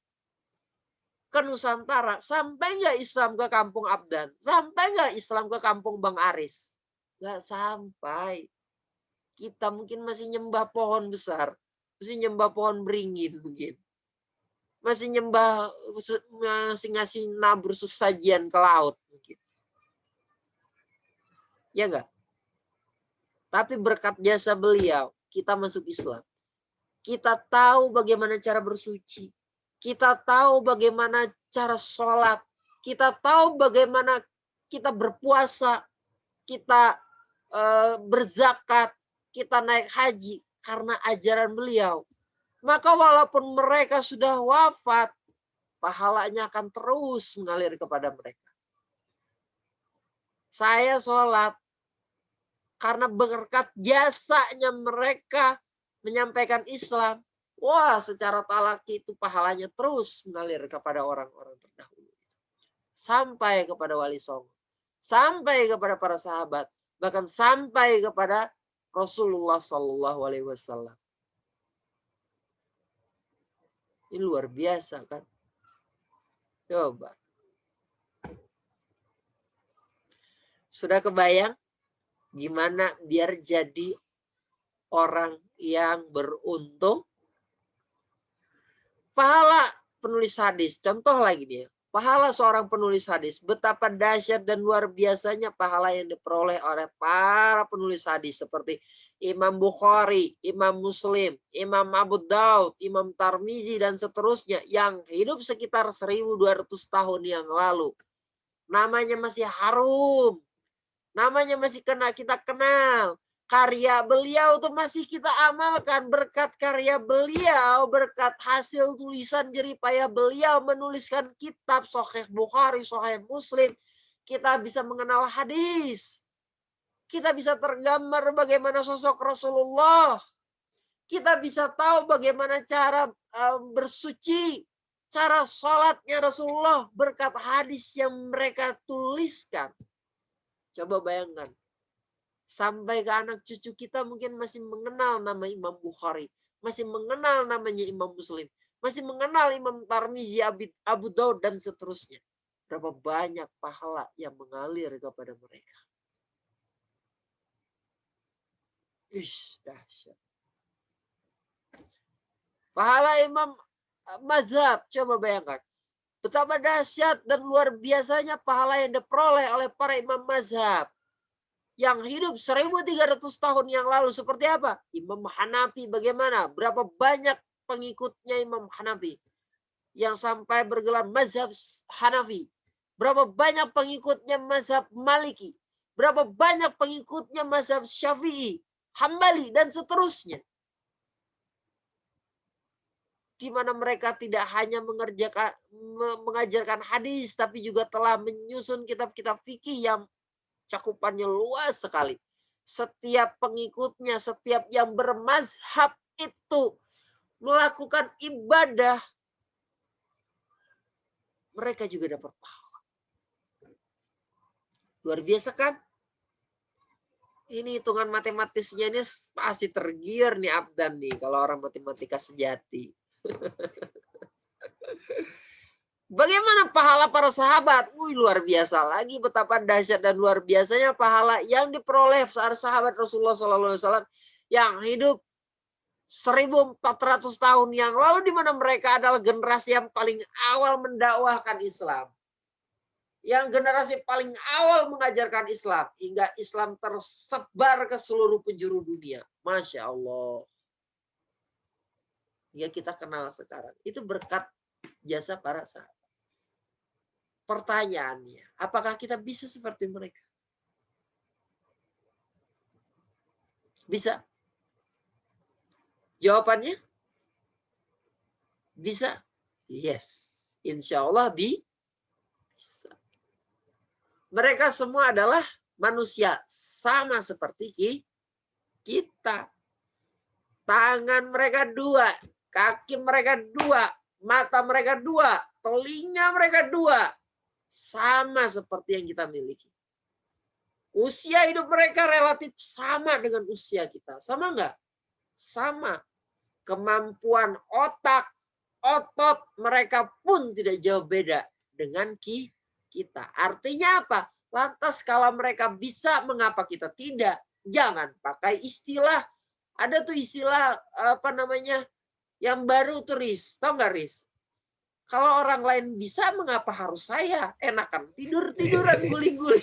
ke Nusantara, sampai nggak Islam ke kampung Abdan? Sampai nggak Islam ke kampung Bang Aris? Nggak sampai. Kita mungkin masih nyembah pohon besar, masih nyembah pohon beringin mungkin. Masih nyembah, masih ngasih nabur sesajian ke laut mungkin. Ya enggak? Tapi berkat jasa beliau, kita masuk Islam. Kita tahu bagaimana cara bersuci. Kita tahu bagaimana cara sholat. Kita tahu bagaimana kita berpuasa. Kita berzakat. Kita naik haji. Karena ajaran beliau. Maka walaupun mereka sudah wafat, pahalanya akan terus mengalir kepada mereka. Saya sholat karena berkat jasanya mereka menyampaikan Islam. Wah, secara talaki itu pahalanya terus mengalir kepada orang-orang terdahulu. sampai kepada wali songo, sampai kepada para sahabat, bahkan sampai kepada Rasulullah Shallallahu Alaihi Wasallam. Ini luar biasa kan? Coba. Sudah kebayang gimana biar jadi orang yang beruntung? Pahala penulis hadis, contoh lagi dia. Pahala seorang penulis hadis, betapa dahsyat dan luar biasanya pahala yang diperoleh oleh para penulis hadis seperti Imam Bukhari, Imam Muslim, Imam Abu Daud, Imam Tirmizi dan seterusnya yang hidup sekitar 1200 tahun yang lalu. Namanya masih harum, namanya masih kita kenal. Karya beliau itu masih kita amalkan. Berkat karya beliau, berkat hasil tulisan jeripaya beliau menuliskan kitab Sahih Bukhari, Sahih Muslim, kita bisa mengenal hadis. Kita bisa tergambar bagaimana sosok Rasulullah. Kita bisa tahu bagaimana cara bersuci, cara sholatnya Rasulullah berkat hadis yang mereka tuliskan. Coba bayangkan. Sampai ke anak cucu kita mungkin masih mengenal nama Imam Bukhari. Masih mengenal namanya Imam Muslim. Masih mengenal Imam Tirmizi, Abu Daud, dan seterusnya. Berapa banyak pahala yang mengalir kepada mereka. Dahsyat. Pahala Imam Mazhab. Coba bayangkan. Betapa dahsyat dan luar biasanya pahala yang diperoleh oleh para Imam Mazhab. Yang hidup 1300 tahun yang lalu seperti apa? Imam Hanafi bagaimana? Berapa banyak pengikutnya Imam Hanafi yang sampai bergelar mazhab Hanafi? Berapa banyak pengikutnya mazhab Maliki? Berapa banyak pengikutnya mazhab Syafi'i, Hambali dan seterusnya? Di mana mereka tidak hanya mengajarkan hadis tapi juga telah menyusun kitab-kitab fikih yang cakupannya luas sekali. Setiap pengikutnya, setiap yang bermazhab itu melakukan ibadah, mereka juga dapat pahala. Luar biasa kan? Ini hitungan matematisnya ini pasti tergiur nih Abdan nih kalau orang matematika sejati. Bagaimana pahala para sahabat? Luar biasa lagi betapa dahsyat dan luar biasanya pahala yang diperoleh sahabat Rasulullah SAW yang hidup 1400 tahun yang lalu, di mana mereka adalah generasi yang paling awal mendakwahkan Islam. Yang generasi paling awal mengajarkan Islam hingga Islam tersebar ke seluruh penjuru dunia. Masya Allah. Ya kita kenal sekarang. Itu berkat jasa para sahabat. Pertanyaannya, apakah kita bisa seperti mereka? Bisa? Jawabannya? Bisa? Yes. Insya Allah bisa. Mereka semua adalah manusia. Sama seperti kita. Tangan mereka dua. Kaki mereka dua. Mata mereka dua. Telinga mereka dua. Sama seperti yang kita miliki. Usia hidup mereka relatif sama dengan usia kita. Sama nggak? Sama. Kemampuan otak, otot mereka pun tidak jauh beda dengan kita. Artinya apa? Lantas kalau mereka bisa, mengapa kita tidak? Jangan pakai istilah. Ada tuh istilah apa namanya? Yang baru tuh Riz. Tahu nggak Riz? Kalau orang lain bisa, mengapa harus saya? Enakan tidur-tiduran, guling-guling.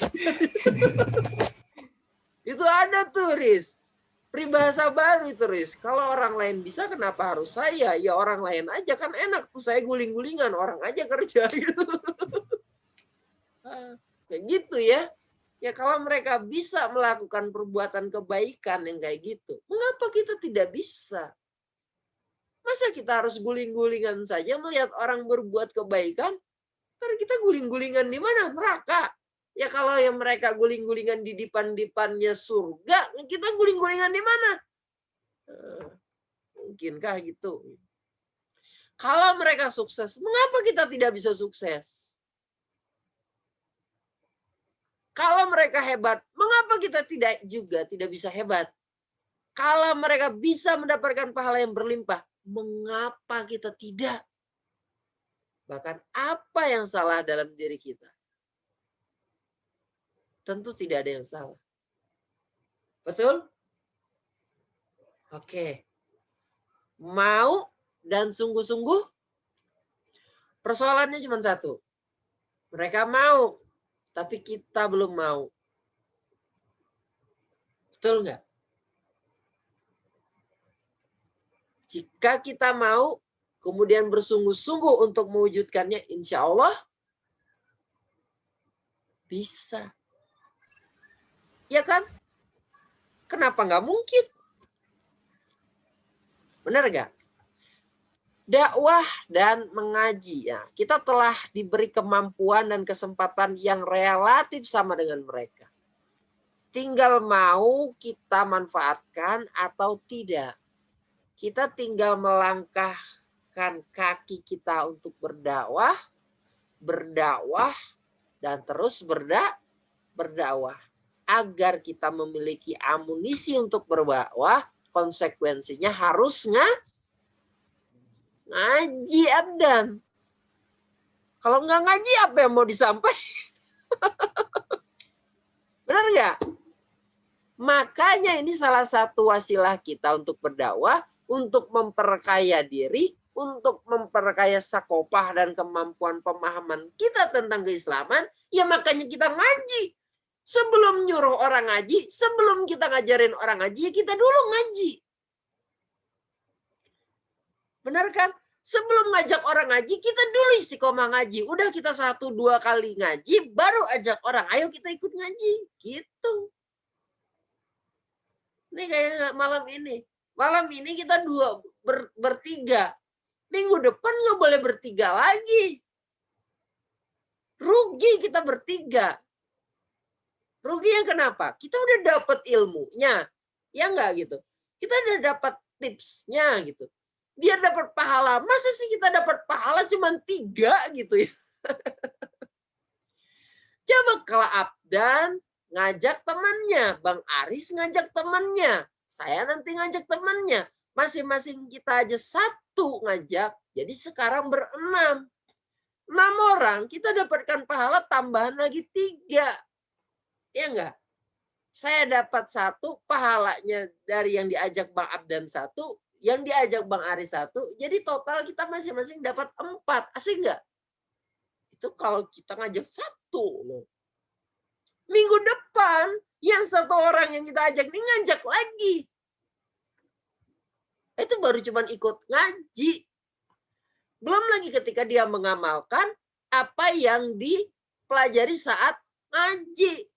Itu ada tuh, Riz. Peribahasa baru itu, Riz. Kalau orang lain bisa, kenapa harus saya? Ya orang lain aja, kan enak tuh. Saya guling-gulingan, orang aja kerja. Gitu. Kayak gitu ya. Ya kalau mereka bisa melakukan perbuatan kebaikan yang kayak gitu, mengapa kita tidak bisa? Masa kita harus guling-gulingan saja melihat orang berbuat kebaikan? Karena kita guling-gulingan di mana? Neraka. Ya kalau yang mereka guling-gulingan di depan-depannya surga, kita guling-gulingan di mana? Mungkinkah gitu? Kalau mereka sukses, mengapa kita tidak bisa sukses? Kalau mereka hebat, mengapa kita tidak bisa hebat? Kalau mereka bisa mendapatkan pahala yang berlimpah, mengapa kita tidak? Bahkan apa yang salah dalam diri kita? Tentu tidak ada yang salah. Betul? Oke. Mau dan sungguh-sungguh, persoalannya cuma satu. Mereka mau, tapi kita belum mau. Betul nggak? Jika kita mau, kemudian bersungguh-sungguh untuk mewujudkannya, insya Allah bisa. Ya kan? Kenapa nggak mungkin? Benar nggak? Dakwah dan mengaji. Ya, kita telah diberi kemampuan dan kesempatan yang relatif sama dengan mereka. Tinggal mau kita manfaatkan atau tidak. Kita tinggal melangkahkan kaki kita untuk berdakwah, dan terus berdakwah. Agar kita memiliki amunisi untuk berdakwah, konsekuensinya harus ngaji abdan. Kalau nggak ngaji, apa yang mau disampaikan? Benar nggak? Makanya ini salah satu wasilah kita untuk berdakwah, untuk memperkaya diri, untuk memperkaya sakopah dan kemampuan pemahaman kita tentang keislaman, ya makanya kita ngaji. Sebelum nyuruh orang ngaji, sebelum kita ngajarin orang ngaji, ya kita dulu ngaji. Benar kan? Sebelum ngajak orang ngaji, kita dulu istiqomah ngaji. Udah kita 1-2 kali ngaji, baru ajak orang, ayo kita ikut ngaji. Gitu. Ini kayak malam ini. Malam ini kita bertiga. Minggu depan nggak boleh bertiga lagi. Rugi kita bertiga. Rugi yang kenapa? Kita udah dapat ilmunya. Ya nggak gitu. Kita udah dapat tipsnya gitu. Biar dapat pahala. Masa sih kita dapat pahala cuma 3 gitu ya. Coba kalau Abdan ngajak temannya. Bang Aris ngajak temannya. Saya nanti ngajak temannya. Masing-masing kita aja 1 ngajak. Jadi sekarang 6 orang. Kita dapatkan pahala tambahan lagi 3. Ya enggak? Saya dapat 1 pahalanya dari yang diajak Bang Abdan 1. Yang diajak Bang Aris 1. Jadi total kita masing-masing dapat 4. Asik enggak? Itu kalau kita ngajak 1 loh. Minggu depan, yang 1 orang yang kita ajak ini ngajak lagi. Itu baru cuman ikut ngaji. Belum lagi ketika dia mengamalkan apa yang dipelajari saat ngaji.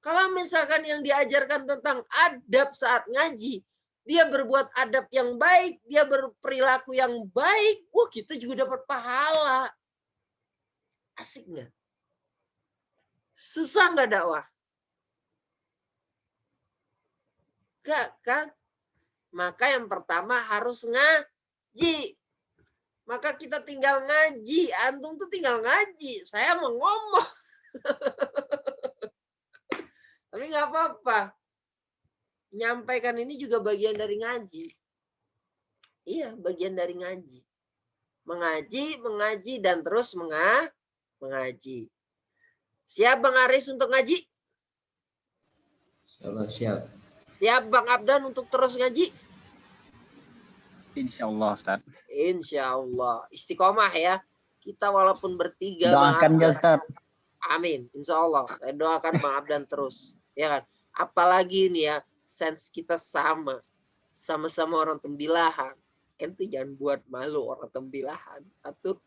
Kalau misalkan yang diajarkan tentang adab saat ngaji, dia berbuat adab yang baik, dia berperilaku yang baik, wah kita juga dapat pahala. Asik nggak? Susah nggak dakwah? Enggak kan? Maka yang pertama harus ngaji. Maka kita tinggal ngaji. Antum tuh tinggal ngaji. Saya mau ngomong. Tapi nggak apa-apa. Menyampaikan ini juga bagian dari ngaji. Iya, bagian dari ngaji. Mengaji, dan terus mengaji. Siap Bang Aris untuk ngaji? Siap. Siap Bang Abdan untuk terus ngaji? Insya Allah, Ustaz. Insya Allah. Istiqomah ya. Kita walaupun bertiga. Doakan ya, Ustaz. Amin. Insya Allah. Saya doakan Bang Abdan terus. Ya kan? Apalagi nih ya. Sense kita sama. Sama-sama orang tembilahan. Ente jangan buat malu orang tembilahan. Atuh.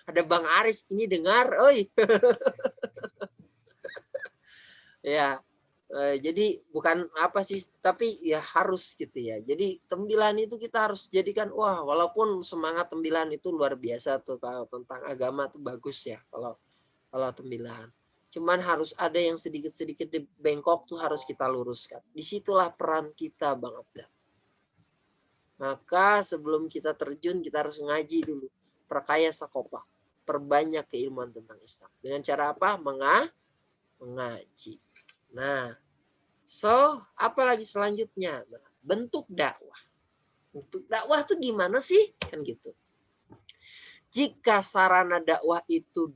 Ada Bang Aris. Ini dengar. Oi. Ya. Jadi bukan apa sih, tapi ya harus gitu ya. Jadi tembilan itu kita harus jadikan, wah walaupun semangat tembilan itu luar biasa tuh, kalau tentang agama tuh bagus ya kalau tembilan. Cuman harus ada yang sedikit-sedikit di bengkok tuh harus kita luruskan. Disitulah peran kita Bang Abda. Maka sebelum kita terjun kita harus ngaji dulu. Perkaya sakopah. perbanyak keilmuan tentang Islam. Dengan cara apa? Mengaji. Nah, so apalagi selanjutnya? Nah, bentuk dakwah. Bentuk dakwah tuh gimana sih? Kan gitu. Jika sarana dakwah itu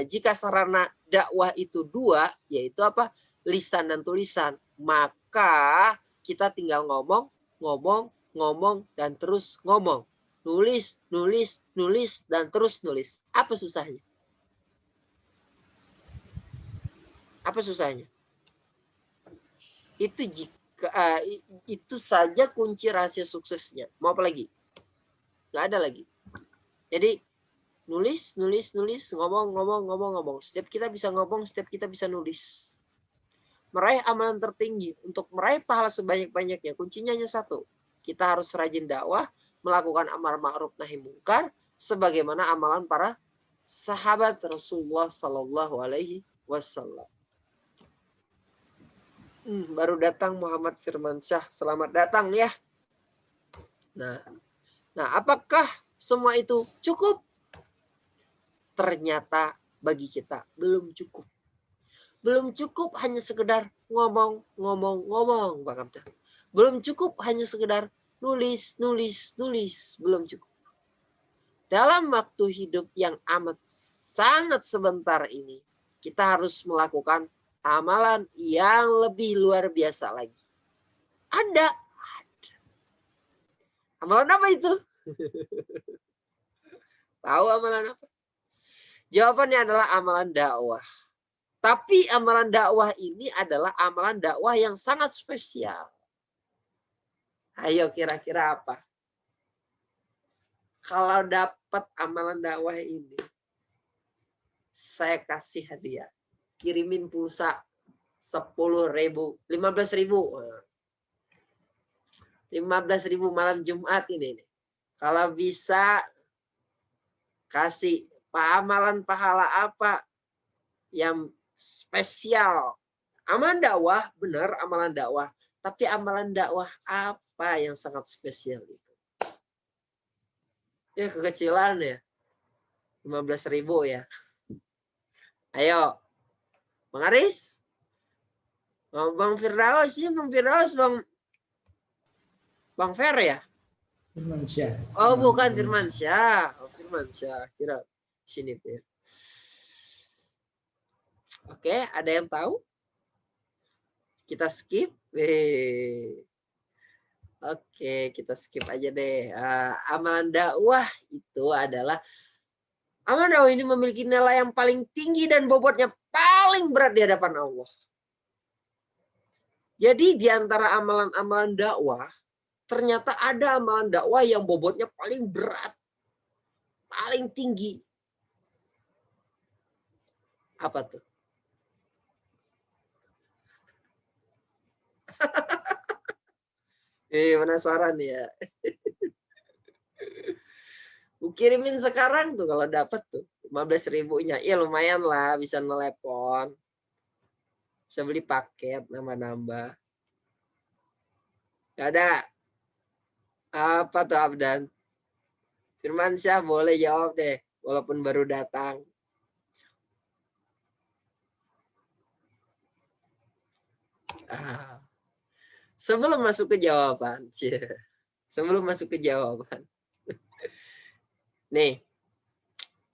jika sarana dakwah itu dua, yaitu apa? Lisan dan tulisan, maka kita tinggal ngomong, dan terus ngomong. Nulis, dan terus nulis. Apa susahnya? Apa susahnya? Itu itu saja kunci rahasia suksesnya. Mau apa lagi? Nggak ada lagi. Jadi nulis, ngomong. Setiap kita bisa ngomong, setiap kita bisa nulis. Meraih amalan tertinggi, untuk meraih pahala sebanyak-banyaknya, kuncinya hanya satu. Kita harus rajin dakwah, melakukan amar ma'ruf nahi mungkar, sebagaimana amalan para sahabat Rasulullah Sallallahu Alaihi Wasallam. Baru datang Muhammad Firmansyah, selamat datang ya. Nah, apakah semua itu cukup? Ternyata bagi kita belum cukup. Belum cukup hanya sekedar ngomong, Bang Abdan. Belum cukup hanya sekedar nulis. Belum cukup. Dalam waktu hidup yang amat sangat sebentar ini, kita harus melakukan amalan yang lebih luar biasa lagi. Ada. Amalan apa itu? Tahu amalan apa? Jawabannya adalah amalan dakwah. Tapi amalan dakwah ini adalah amalan dakwah yang sangat spesial. Ayo kira-kira apa? Kalau dapat amalan dakwah ini, saya kasih hadiah. Kirimin pulsa 10.000, 15.000. 15.000 malam Jumat ini. Kalau bisa kasih amalan pahala apa yang spesial. Amalan dakwah, benar amalan dakwah. Tapi amalan dakwah apa yang sangat spesial itu? Ya kekecilan ya. 15.000 ya. Ayo. Bang Aris. Bang Firdaus sih, Bang Firdaus, Bang Fer ya? Firmansyah. Oh, bukan Firmansyah. Oh, Firmansyah. Kira sini, Fir. Oke, ada yang tahu? Kita skip. Oke, kita skip aja deh. Amalan dakwah itu adalah amalan dakwah ini memiliki nilai yang paling tinggi dan bobotnya paling berat di hadapan Allah. Jadi di antara amalan-amalan dakwah, ternyata ada amalan dakwah yang bobotnya paling berat, paling tinggi. Apa tuh? Penasaran ya. Kirimin sekarang tuh kalau dapat tuh 15.000-nya. Ya lumayan lah, bisa nelepon. Bisa beli paket nambah-nambah. Gak ada. Apa tuh Abdan? Firmansyah boleh jawab deh, walaupun baru datang. Sebelum masuk ke jawaban. Sebelum masuk ke jawaban. Nih,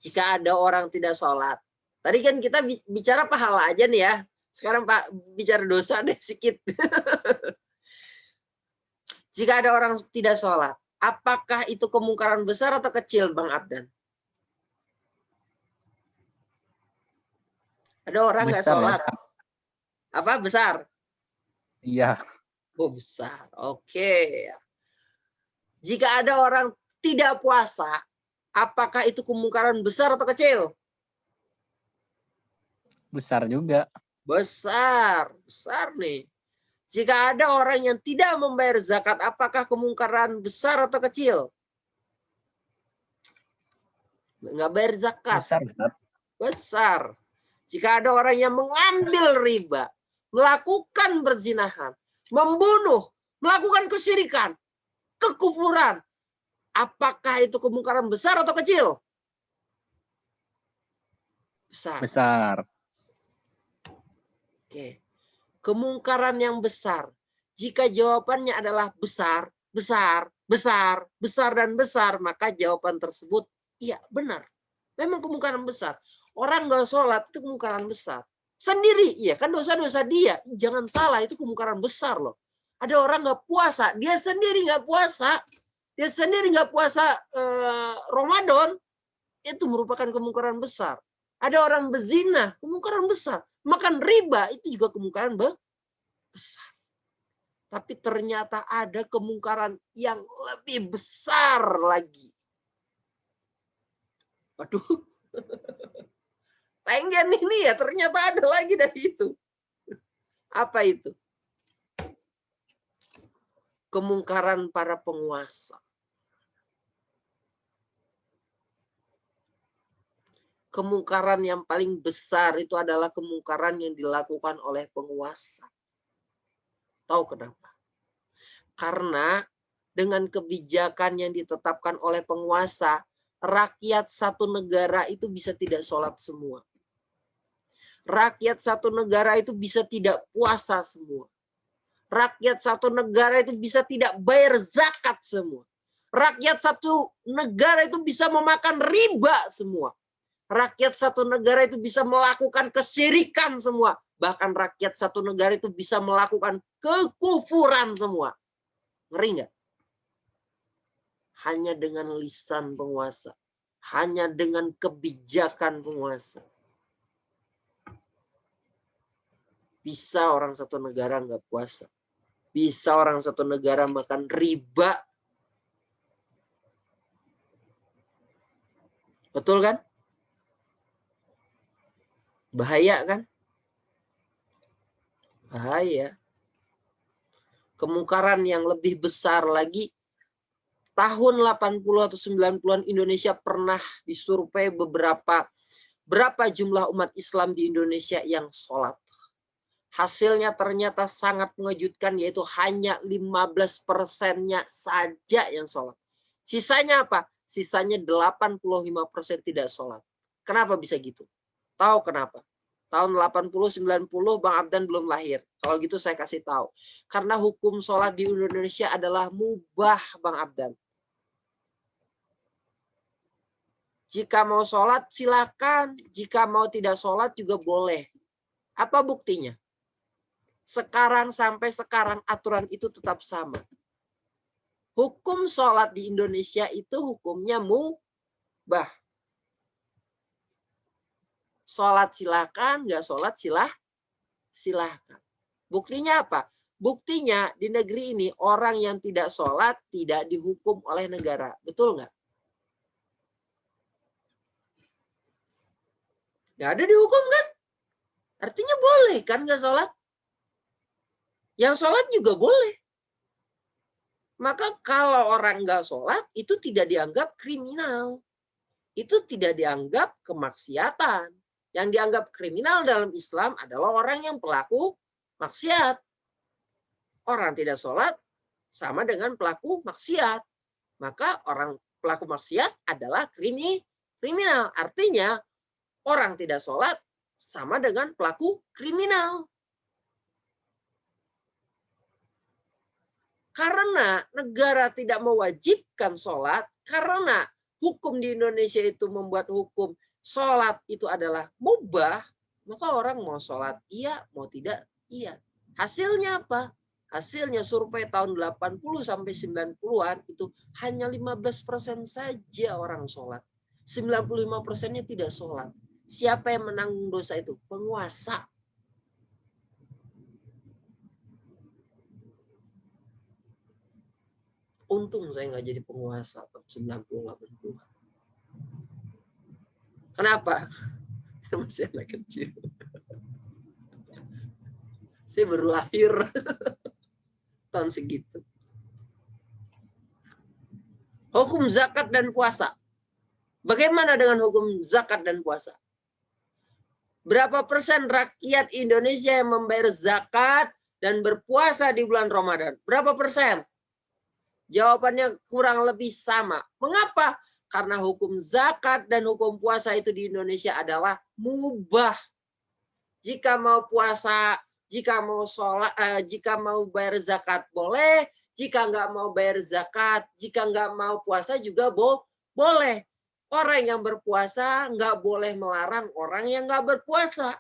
jika ada orang tidak sholat. Tadi kan kita bicara pahala aja nih ya. Sekarang Pak bicara dosa deh sedikit. Jika ada orang tidak sholat, apakah itu kemungkaran besar atau kecil, Bang Abdan? Ada orang nggak sholat. Ya. Apa? Besar? Iya. Oh, besar. Oke. Jika ada orang tidak puasa, apakah itu kemungkaran besar atau kecil? Besar juga. Besar. Besar nih. Jika ada orang yang tidak membayar zakat, apakah kemungkaran besar atau kecil? Nggak bayar zakat. Besar, Ustaz. Besar. Jika ada orang yang mengambil riba, melakukan perzinahan, membunuh, melakukan kesyirikan, kekufuran, apakah itu kemungkaran besar atau kecil? Besar. Besar. Oke. Kemungkaran yang besar. Jika jawabannya adalah besar, besar, besar, besar, dan besar, maka jawaban tersebut iya benar. Memang kemungkaran besar. Orang nggak sholat itu kemungkaran besar. Sendiri, iya kan dosa-dosa dia. Jangan salah, itu kemungkaran besar loh. Ada orang nggak puasa, dia sendiri nggak puasa. Dia sendiri nggak puasa Ramadan. Itu merupakan kemungkaran besar. Ada orang berzina, kemungkaran besar. Makan riba, itu juga kemungkaran besar. Tapi ternyata ada kemungkaran yang lebih besar lagi. Waduh. Pengen ini ya, ternyata ada lagi dari itu. Apa itu? Kemungkaran para penguasa. Kemungkaran yang paling besar itu adalah kemungkaran yang dilakukan oleh penguasa. Tahu kenapa? Karena dengan kebijakan yang ditetapkan oleh penguasa, rakyat satu negara itu bisa tidak sholat semua. Rakyat satu negara itu bisa tidak puasa semua. Rakyat satu negara itu bisa tidak bayar zakat semua. Rakyat satu negara itu bisa memakan riba semua. Rakyat satu negara itu bisa melakukan kesyirikan semua. Bahkan rakyat satu negara itu bisa melakukan kekufuran semua. Ngeri nggak? Hanya dengan lisan penguasa. Hanya dengan kebijakan penguasa. Bisa orang satu negara nggak puasa. Bisa orang satu negara makan riba. Betul kan? Bahaya kan? Bahaya. Kemungkaran yang lebih besar lagi, tahun 80 atau 90-an Indonesia pernah disurvei berapa jumlah umat Islam di Indonesia yang sholat. Hasilnya ternyata sangat mengejutkan, yaitu hanya 15%-nya saja yang sholat. Sisanya apa? Sisanya 85% tidak sholat. Kenapa bisa gitu? Tahu kenapa? Tahun 80-90 Bang Abdan belum lahir. Kalau gitu saya kasih tahu. Karena hukum sholat di Indonesia adalah mubah, Bang Abdan. Jika mau sholat silakan. Jika mau tidak sholat juga boleh. Apa buktinya? Sekarang sampai sekarang aturan itu tetap sama. Hukum sholat di Indonesia itu hukumnya mubah. Sholat silakan, nggak sholat silahkan. Buktinya apa? Buktinya di negeri ini orang yang tidak sholat tidak dihukum oleh negara. Betul nggak? Nggak ada dihukum kan? Artinya boleh kan nggak sholat? Yang sholat juga boleh. Maka kalau orang nggak sholat itu tidak dianggap kriminal. Itu tidak dianggap kemaksiatan. Yang dianggap kriminal dalam Islam adalah orang yang pelaku maksiat. Orang tidak sholat sama dengan pelaku maksiat. Maka orang pelaku maksiat adalah kriminal. Artinya orang tidak sholat sama dengan pelaku kriminal. Karena negara tidak mewajibkan sholat, karena hukum di Indonesia itu membuat hukum sholat itu adalah mubah, maka orang mau sholat iya, mau tidak iya. Hasilnya apa? Hasilnya survei tahun 80 sampai 90-an itu hanya 15% saja orang sholat. 95%-nya tidak sholat. Siapa yang menanggung dosa itu? Penguasa. Untung saya nggak jadi penguasa tahun 90-80. Kenapa? Masih anak kecil. Saya baru lahir tahun segitu. Hukum zakat dan puasa. Bagaimana dengan hukum zakat dan puasa? Berapa persen rakyat Indonesia yang membayar zakat dan berpuasa di bulan Ramadan? Berapa persen? Jawabannya kurang lebih sama. Mengapa? Karena hukum zakat dan hukum puasa itu di Indonesia adalah mubah. Jika mau puasa, jika mau sholat, jika mau bayar zakat boleh, jika nggak mau bayar zakat, jika nggak mau puasa juga boleh. Orang yang berpuasa nggak boleh melarang orang yang nggak berpuasa.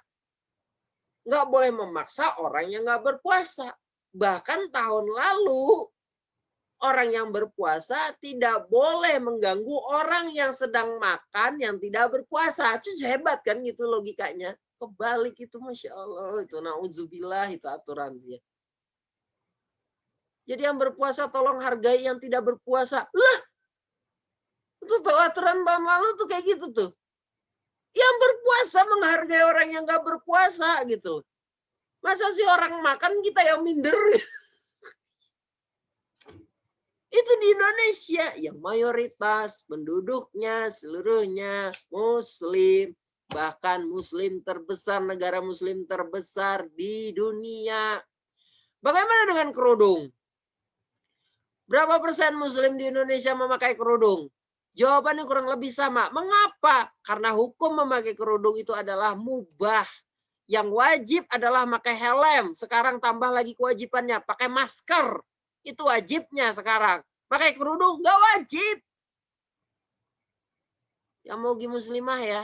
Nggak boleh memaksa orang yang nggak berpuasa. Bahkan tahun lalu, orang yang berpuasa tidak boleh mengganggu orang yang sedang makan yang tidak berpuasa. Itu hebat kan gitu logikanya. Kebalik itu, Masya Allah. Itu na'udzubillah, itu aturan dia. Jadi yang berpuasa tolong hargai yang tidak berpuasa. Lah, itu tuh aturan tahun lalu tuh kayak gitu tuh. Yang berpuasa menghargai orang yang nggak berpuasa gitu. Masa sih orang makan kita yang minder? Itu di Indonesia yang mayoritas penduduknya seluruhnya muslim, bahkan muslim terbesar, negara muslim terbesar di dunia. Bagaimana dengan kerudung? Berapa persen muslim di Indonesia memakai kerudung? Jawabannya kurang lebih sama. Mengapa? Karena hukum memakai kerudung itu adalah mubah. Yang wajib adalah pakai helm. Sekarang tambah lagi kewajibannya, pakai masker. Itu wajibnya sekarang. Pakai kerudung nggak wajib. Yang mau muslimah ya.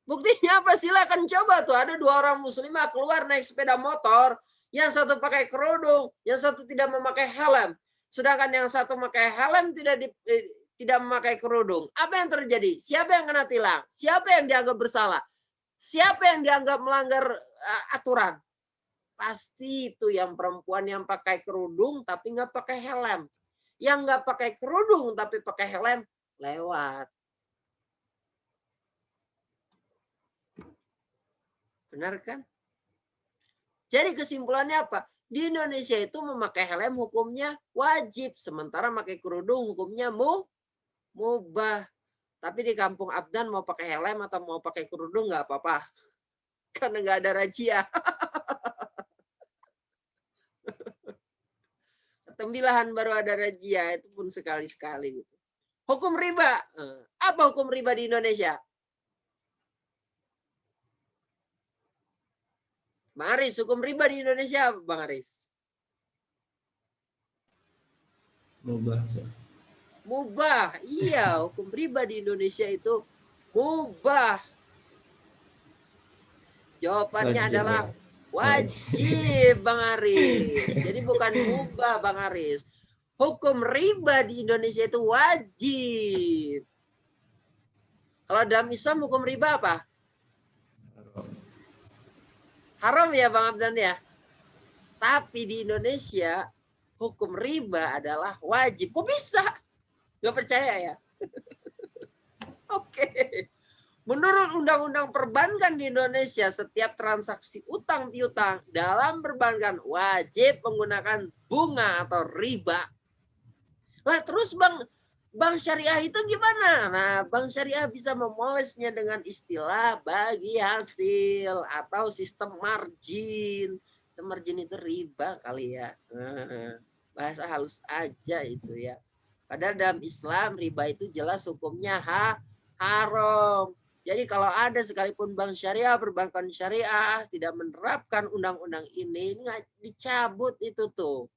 Buktinya apa? Silakan coba tuh. Ada 2 orang muslimah keluar naik sepeda motor. Yang satu pakai kerudung, yang satu tidak memakai helm. Sedangkan yang satu memakai helm tidak memakai kerudung. Apa yang terjadi? Siapa yang kena tilang? Siapa yang dianggap bersalah? Siapa yang dianggap melanggar aturan? Pasti itu yang perempuan yang pakai kerudung tapi nggak pakai helm. Yang nggak pakai kerudung tapi pakai helm lewat. Benar kan? Jadi kesimpulannya apa? Di Indonesia itu memakai helm hukumnya wajib. Sementara pakai kerudung hukumnya mubah. Tapi di kampung Abdan mau pakai helm atau mau pakai kerudung nggak apa-apa. Karena nggak ada razia. Tembilahan baru ada razia, itu pun sekali-sekali. Hukum riba. Apa hukum riba di Indonesia? Bang Aris, hukum riba di Indonesia apa, Bang Aris? Mubah. Mubah. Iya, hukum riba di Indonesia itu mubah. Jawabannya Wajib, adalah ya. wajib, Bang Aris. Jadi bukan mubah, Bang Aris. Hukum riba di Indonesia itu wajib. Kalau dalam Islam hukum riba apa? Haram ya, Bang Abdan ya. Tapi di Indonesia hukum riba adalah wajib. Kok bisa? Gak percaya ya? Oke. Menurut Undang-Undang Perbankan di Indonesia, setiap transaksi utang piutang dalam perbankan wajib menggunakan bunga atau riba. Lah terus Bank Syariah itu gimana? Nah, Bank Syariah bisa memolesnya dengan istilah bagi hasil atau sistem margin. Sistem margin itu riba kali ya. Bahasa halus aja itu ya. Padahal dalam Islam riba itu jelas hukumnya haram. Jadi kalau ada sekalipun bank syariah, perbankan syariah tidak menerapkan undang-undang ini dicabut itu tuh.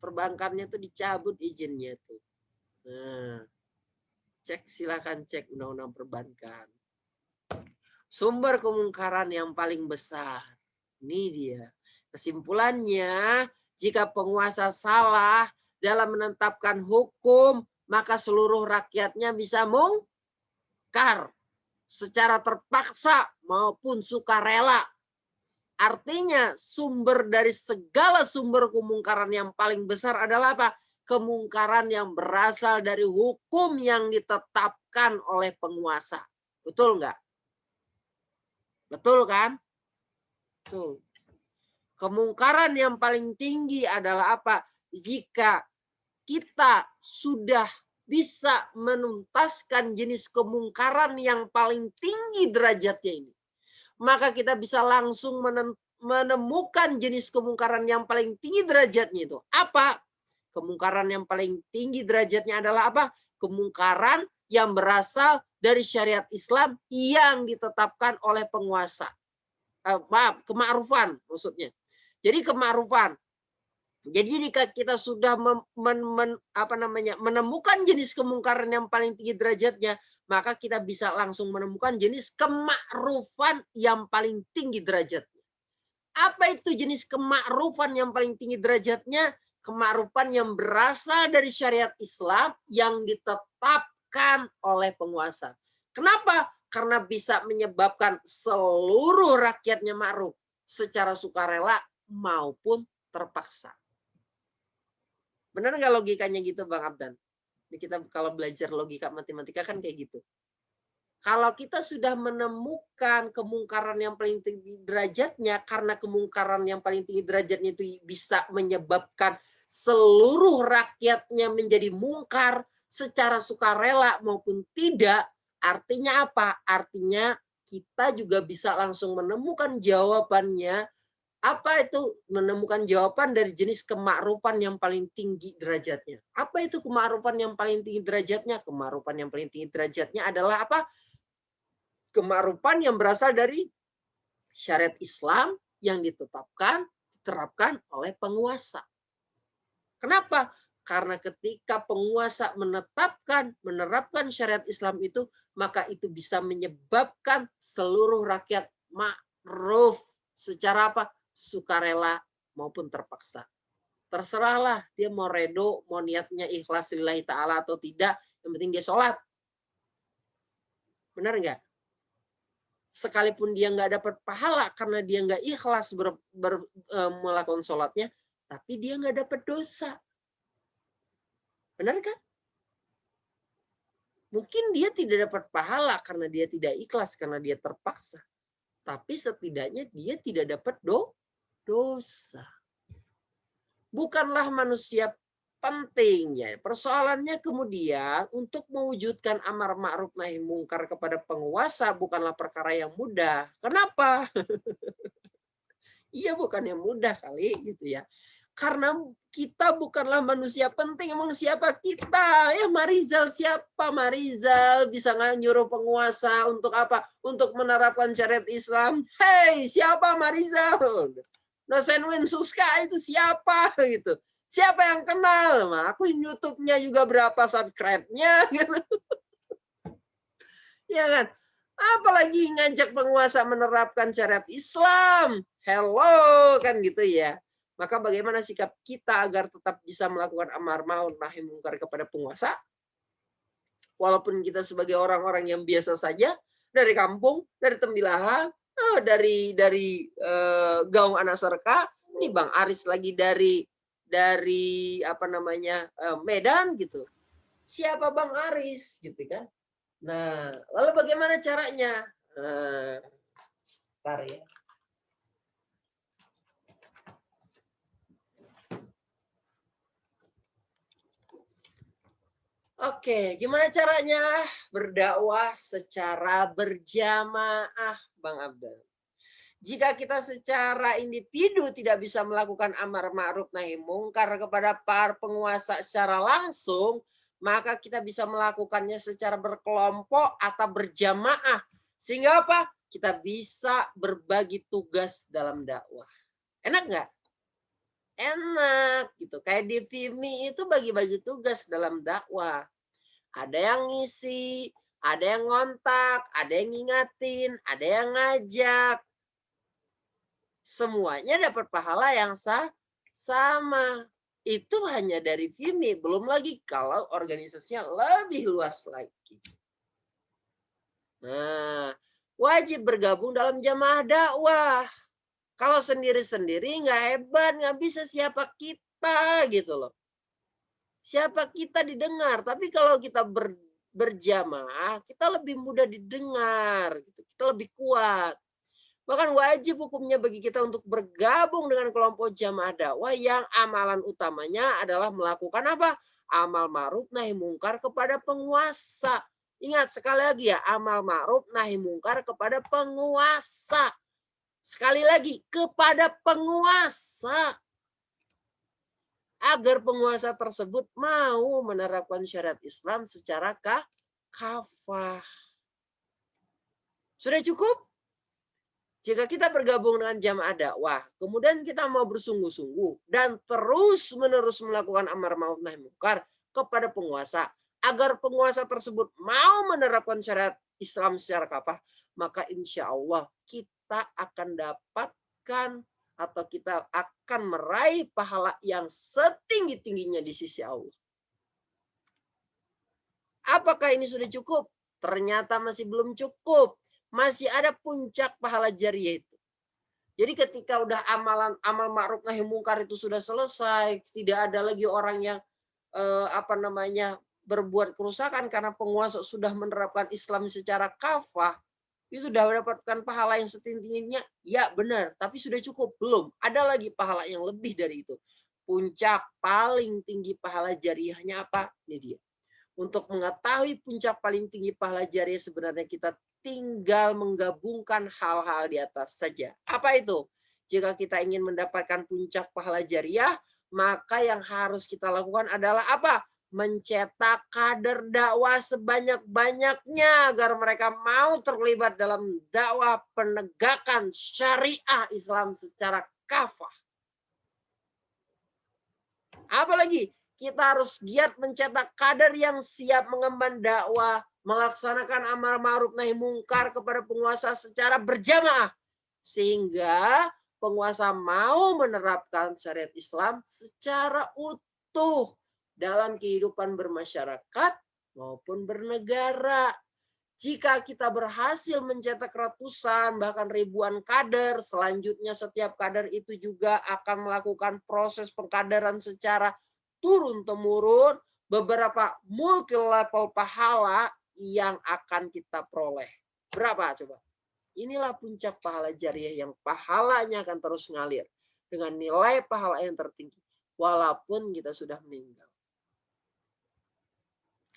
Perbankannya tuh dicabut izinnya tuh. Nah, silakan cek undang-undang perbankan. Sumber kemungkaran yang paling besar. Ini dia. Kesimpulannya, jika penguasa salah dalam menetapkan hukum, maka seluruh rakyatnya bisa mungkar secara terpaksa maupun sukarela. Artinya sumber dari segala sumber kemungkaran yang paling besar adalah apa? Kemungkaran yang berasal dari hukum yang ditetapkan oleh penguasa. Betul nggak? Betul kan? Betul. Kemungkaran yang paling tinggi adalah apa? Jika kita sudah bisa menuntaskan jenis kemungkaran yang paling tinggi derajatnya ini, maka kita bisa langsung menemukan jenis kemungkaran yang paling tinggi derajatnya itu. Apa? Kemungkaran yang paling tinggi derajatnya adalah apa? kemungkaran yang berasal dari syariat Islam yang ditetapkan oleh penguasa. Maaf, kema'rufan maksudnya. Jadi kema'rufan. Jadi jika kita sudah menemukan jenis kemungkaran yang paling tinggi derajatnya, maka kita bisa langsung menemukan jenis kema'rufan yang paling tinggi derajatnya. Apa itu jenis kema'rufan yang paling tinggi derajatnya? Kema'rufan yang berasal dari syariat Islam yang ditetapkan oleh penguasa. Kenapa? Karena bisa menyebabkan seluruh rakyatnya ma'ruf secara sukarela maupun terpaksa. Benar nggak logikanya gitu, Bang Abdan? Kita kalau belajar logika matematika kan kayak gitu. Kalau kita sudah menemukan kemungkaran yang paling tinggi derajatnya, karena kemungkaran yang paling tinggi derajatnya itu bisa menyebabkan seluruh rakyatnya menjadi mungkar secara sukarela maupun tidak, artinya apa? Artinya kita juga bisa langsung menemukan jawabannya. Apa itu? Menemukan jawaban dari jenis kema'rufan yang paling tinggi derajatnya. Apa itu kema'rufan yang paling tinggi derajatnya? Kema'rufan yang paling tinggi derajatnya adalah apa? Kema'rufan yang berasal dari syariat Islam yang diterapkan oleh penguasa. Kenapa? Karena ketika penguasa menerapkan syariat Islam itu, maka itu bisa menyebabkan seluruh rakyat ma'ruf secara apa? Sukarela maupun terpaksa. Terserahlah dia mau redo, mau niatnya ikhlas lillahi ta'ala atau tidak, yang penting dia sholat. Benar nggak? Sekalipun dia nggak dapat pahala karena dia nggak ikhlas melakukan sholatnya, tapi dia nggak dapat dosa. Benar kan? Mungkin dia tidak dapat pahala karena dia tidak ikhlas, karena dia terpaksa. Tapi setidaknya dia tidak dapat dosa. Bukanlah manusia pentingnya. Persoalannya kemudian untuk mewujudkan amar ma'ruf nahi mungkar kepada penguasa bukanlah perkara yang mudah. Kenapa? Iya, bukan yang mudah kali gitu ya. Karena kita bukanlah manusia penting. Emang siapa kita? Ya Marizal, siapa Marizal bisa nyuruh penguasa untuk apa? Untuk menerapkan syariat Islam. Hei, siapa Marizal? Nosenwin Suska itu siapa gitu? Siapa yang kenal? Nah, aku YouTube-nya juga berapa subscribe-nya gitu. Ya kan? Apalagi ngajak penguasa menerapkan syariat Islam. Hello kan gitu ya. Maka bagaimana sikap kita agar tetap bisa melakukan amar ma'ruf nahi mungkar kepada penguasa? Walaupun kita sebagai orang-orang yang biasa saja, dari kampung, dari Tembilahan, dari Gaung Anaserka, ini Bang Aris lagi dari apa namanya Medan gitu. Siapa Bang Aris gitu kan? Nah, lalu bagaimana caranya? Ntar ya. Oke, gimana caranya berdakwah secara berjamaah, Bang Abdul? Jika kita secara individu tidak bisa melakukan amar ma'ruf nahi mungkar kepada para penguasa secara langsung, maka kita bisa melakukannya secara berkelompok atau berjamaah. Sehingga apa? Kita bisa berbagi tugas dalam dakwah. Enak nggak? Enak gitu. Kayak di FIMI itu bagi-bagi tugas dalam dakwah. Ada yang ngisi, ada yang ngontak, ada yang ngingatin, ada yang ngajak. Semuanya dapat pahala yang sama. Itu hanya dari FIMI. Belum lagi kalau organisasinya lebih luas lagi. Nah, wajib bergabung dalam jamaah dakwah. Kalau sendiri-sendiri nggak hebat, nggak bisa siapa kita gitu loh. Siapa kita didengar, tapi kalau kita berjamaah, kita lebih mudah didengar, gitu. Kita lebih kuat. Bahkan wajib hukumnya bagi kita untuk bergabung dengan kelompok jamaah dakwah yang amalan utamanya adalah melakukan apa? Amal ma'ruf nahi mungkar kepada penguasa. Ingat sekali lagi ya, amal ma'ruf nahi mungkar kepada penguasa. Sekali lagi, kepada penguasa. agar penguasa tersebut mau menerapkan syariat Islam secara kafah. Sudah cukup? Jika kita bergabung dengan jamaah dakwah, kemudian kita mau bersungguh-sungguh dan terus-menerus melakukan amar ma'ruf nahi munkar kepada penguasa, agar penguasa tersebut mau menerapkan syariat Islam secara kafah, maka insya Allah kita akan dapatkan atau kita akan meraih pahala yang setinggi-tingginya di sisi Allah. Apakah ini sudah cukup? Ternyata masih belum cukup. Masih ada puncak pahala jariah itu. Jadi ketika udah amal ma'ruf nahi mungkar itu sudah selesai, tidak ada lagi orang yang berbuat kerusakan karena penguasa sudah menerapkan Islam secara kafah, itu sudah mendapatkan pahala yang setinggi-tingginya. Ya benar, tapi sudah cukup? Belum. Ada lagi pahala yang lebih dari itu. Puncak paling tinggi pahala jariahnya apa? Ini dia. Untuk mengetahui puncak paling tinggi pahala jariah sebenarnya kita tinggal menggabungkan hal-hal di atas saja. Apa itu? Jika kita ingin mendapatkan puncak pahala jariah, maka yang harus kita lakukan adalah apa? Mencetak kader dakwah sebanyak-banyaknya agar mereka mau terlibat dalam dakwah penegakan syariah Islam secara kafah. Apalagi kita harus giat mencetak kader yang siap mengemban dakwah, melaksanakan amar ma'ruf nahi mungkar kepada penguasa secara berjamaah, sehingga penguasa mau menerapkan syariat Islam secara utuh dalam kehidupan bermasyarakat maupun bernegara. Jika kita berhasil mencetak ratusan bahkan ribuan kader, selanjutnya setiap kader itu juga akan melakukan proses pengkaderan secara turun-temurun, beberapa multi level pahala yang akan kita peroleh. Berapa coba? Inilah puncak pahala jariah yang pahalanya akan terus ngalir dengan nilai pahala yang tertinggi walaupun kita sudah meninggal.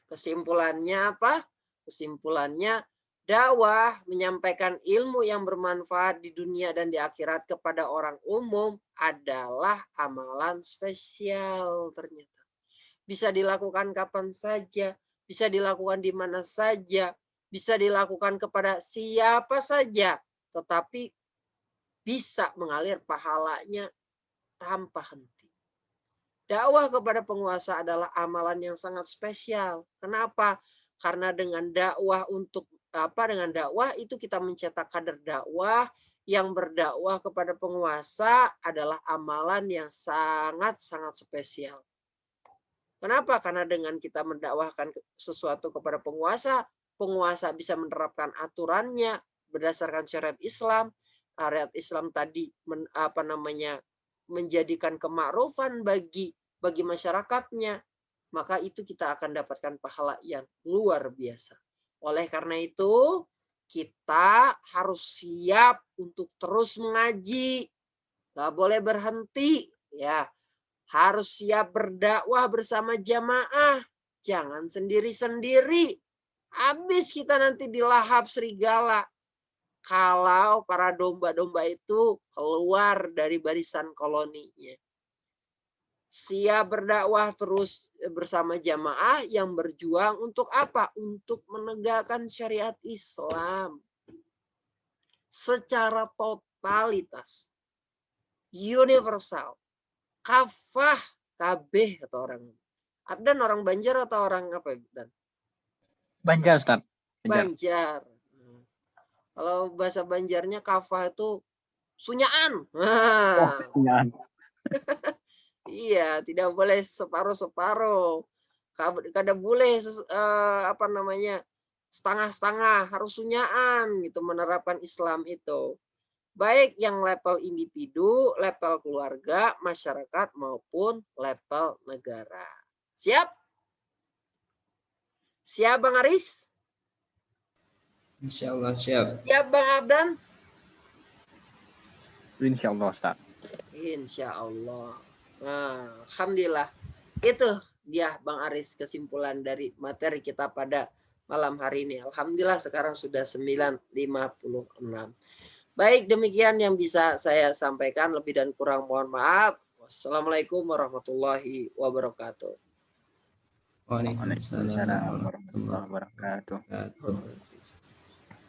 Kesimpulannya apa? Kesimpulannya dakwah menyampaikan ilmu yang bermanfaat di dunia dan di akhirat kepada orang umum adalah amalan spesial ternyata. Bisa dilakukan kapan saja, bisa dilakukan di mana saja, bisa dilakukan kepada siapa saja, tetapi bisa mengalir pahalanya tanpa henti. Dakwah kepada penguasa adalah amalan yang sangat spesial. Kenapa? Karena dengan dakwah dengan dakwah itu kita mencetak kader dakwah yang berdakwah kepada penguasa adalah amalan yang sangat-sangat spesial. Kenapa? Karena dengan kita mendakwahkan sesuatu kepada penguasa, penguasa bisa menerapkan aturannya berdasarkan syariat Islam. Syariat Islam tadi menjadikan kemakrufan bagi masyarakatnya, maka itu kita akan dapatkan pahala yang luar biasa. Oleh karena itu, kita harus siap untuk terus mengaji. Nggak boleh berhenti, ya. Harus siap berdakwah bersama jamaah. Jangan sendiri-sendiri. Habis kita nanti dilahap serigala. Kalau para domba-domba itu keluar dari barisan koloninya. Siap berdakwah terus bersama jamaah yang berjuang untuk apa? Untuk menegakkan syariat Islam secara totalitas, universal, kafah, kabeh atau orang. Abdan orang Banjar atau orang apa? Dan Banjar, Ustaz. Banjar. Kalau bahasa Banjarnya kafah itu sunyaan. Oh, sunyaan. Iya, tidak boleh separuh-separuh. Kada boleh setengah-setengah, harus sunyaan gitu menerapkan Islam itu. Baik yang level individu, level keluarga, masyarakat maupun level negara. Siap? Siap Bang Aris? Insya Allah siap. Siap Bang Abdan? Insya Allah, Ustaz. Insya Allah. Nah, alhamdulillah. Itu dia Bang Aris kesimpulan dari materi kita pada malam hari ini. Alhamdulillah sekarang sudah 9.56. Baik, demikian yang bisa saya sampaikan. Lebih dan kurang mohon maaf. Assalamualaikum warahmatullahi wabarakatuh. Waalaikumsalam Waalaikumsalam warahmatullahi warahmatullahi wabarakatuh. wabarakatuh.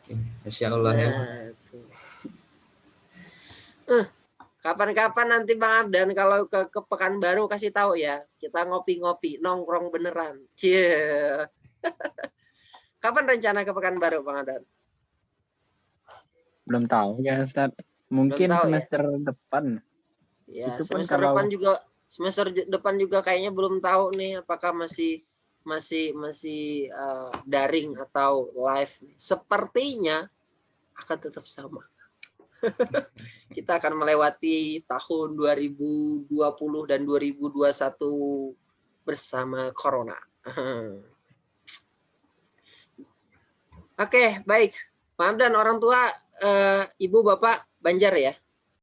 Oke, Masya Allah ya. Nah, tuh. Kapan-kapan nanti Bang Ardan kalau ke Pekanbaru kasih tahu ya. Kita ngopi-ngopi, nongkrong beneran. Cie. Kapan rencana ke Pekanbaru Bang Ardan? Belum tahu ya Ustaz. Mungkin tahu ya? semester depan. Ya, Itu pun semester kalau- depan juga kayaknya belum tahu nih apakah masih daring atau live. Sepertinya akan tetap sama. Kita akan melewati tahun 2020 dan 2021 bersama Corona. Oke, baik. Pak Hamdan, orang tua, ibu, bapak Banjar ya?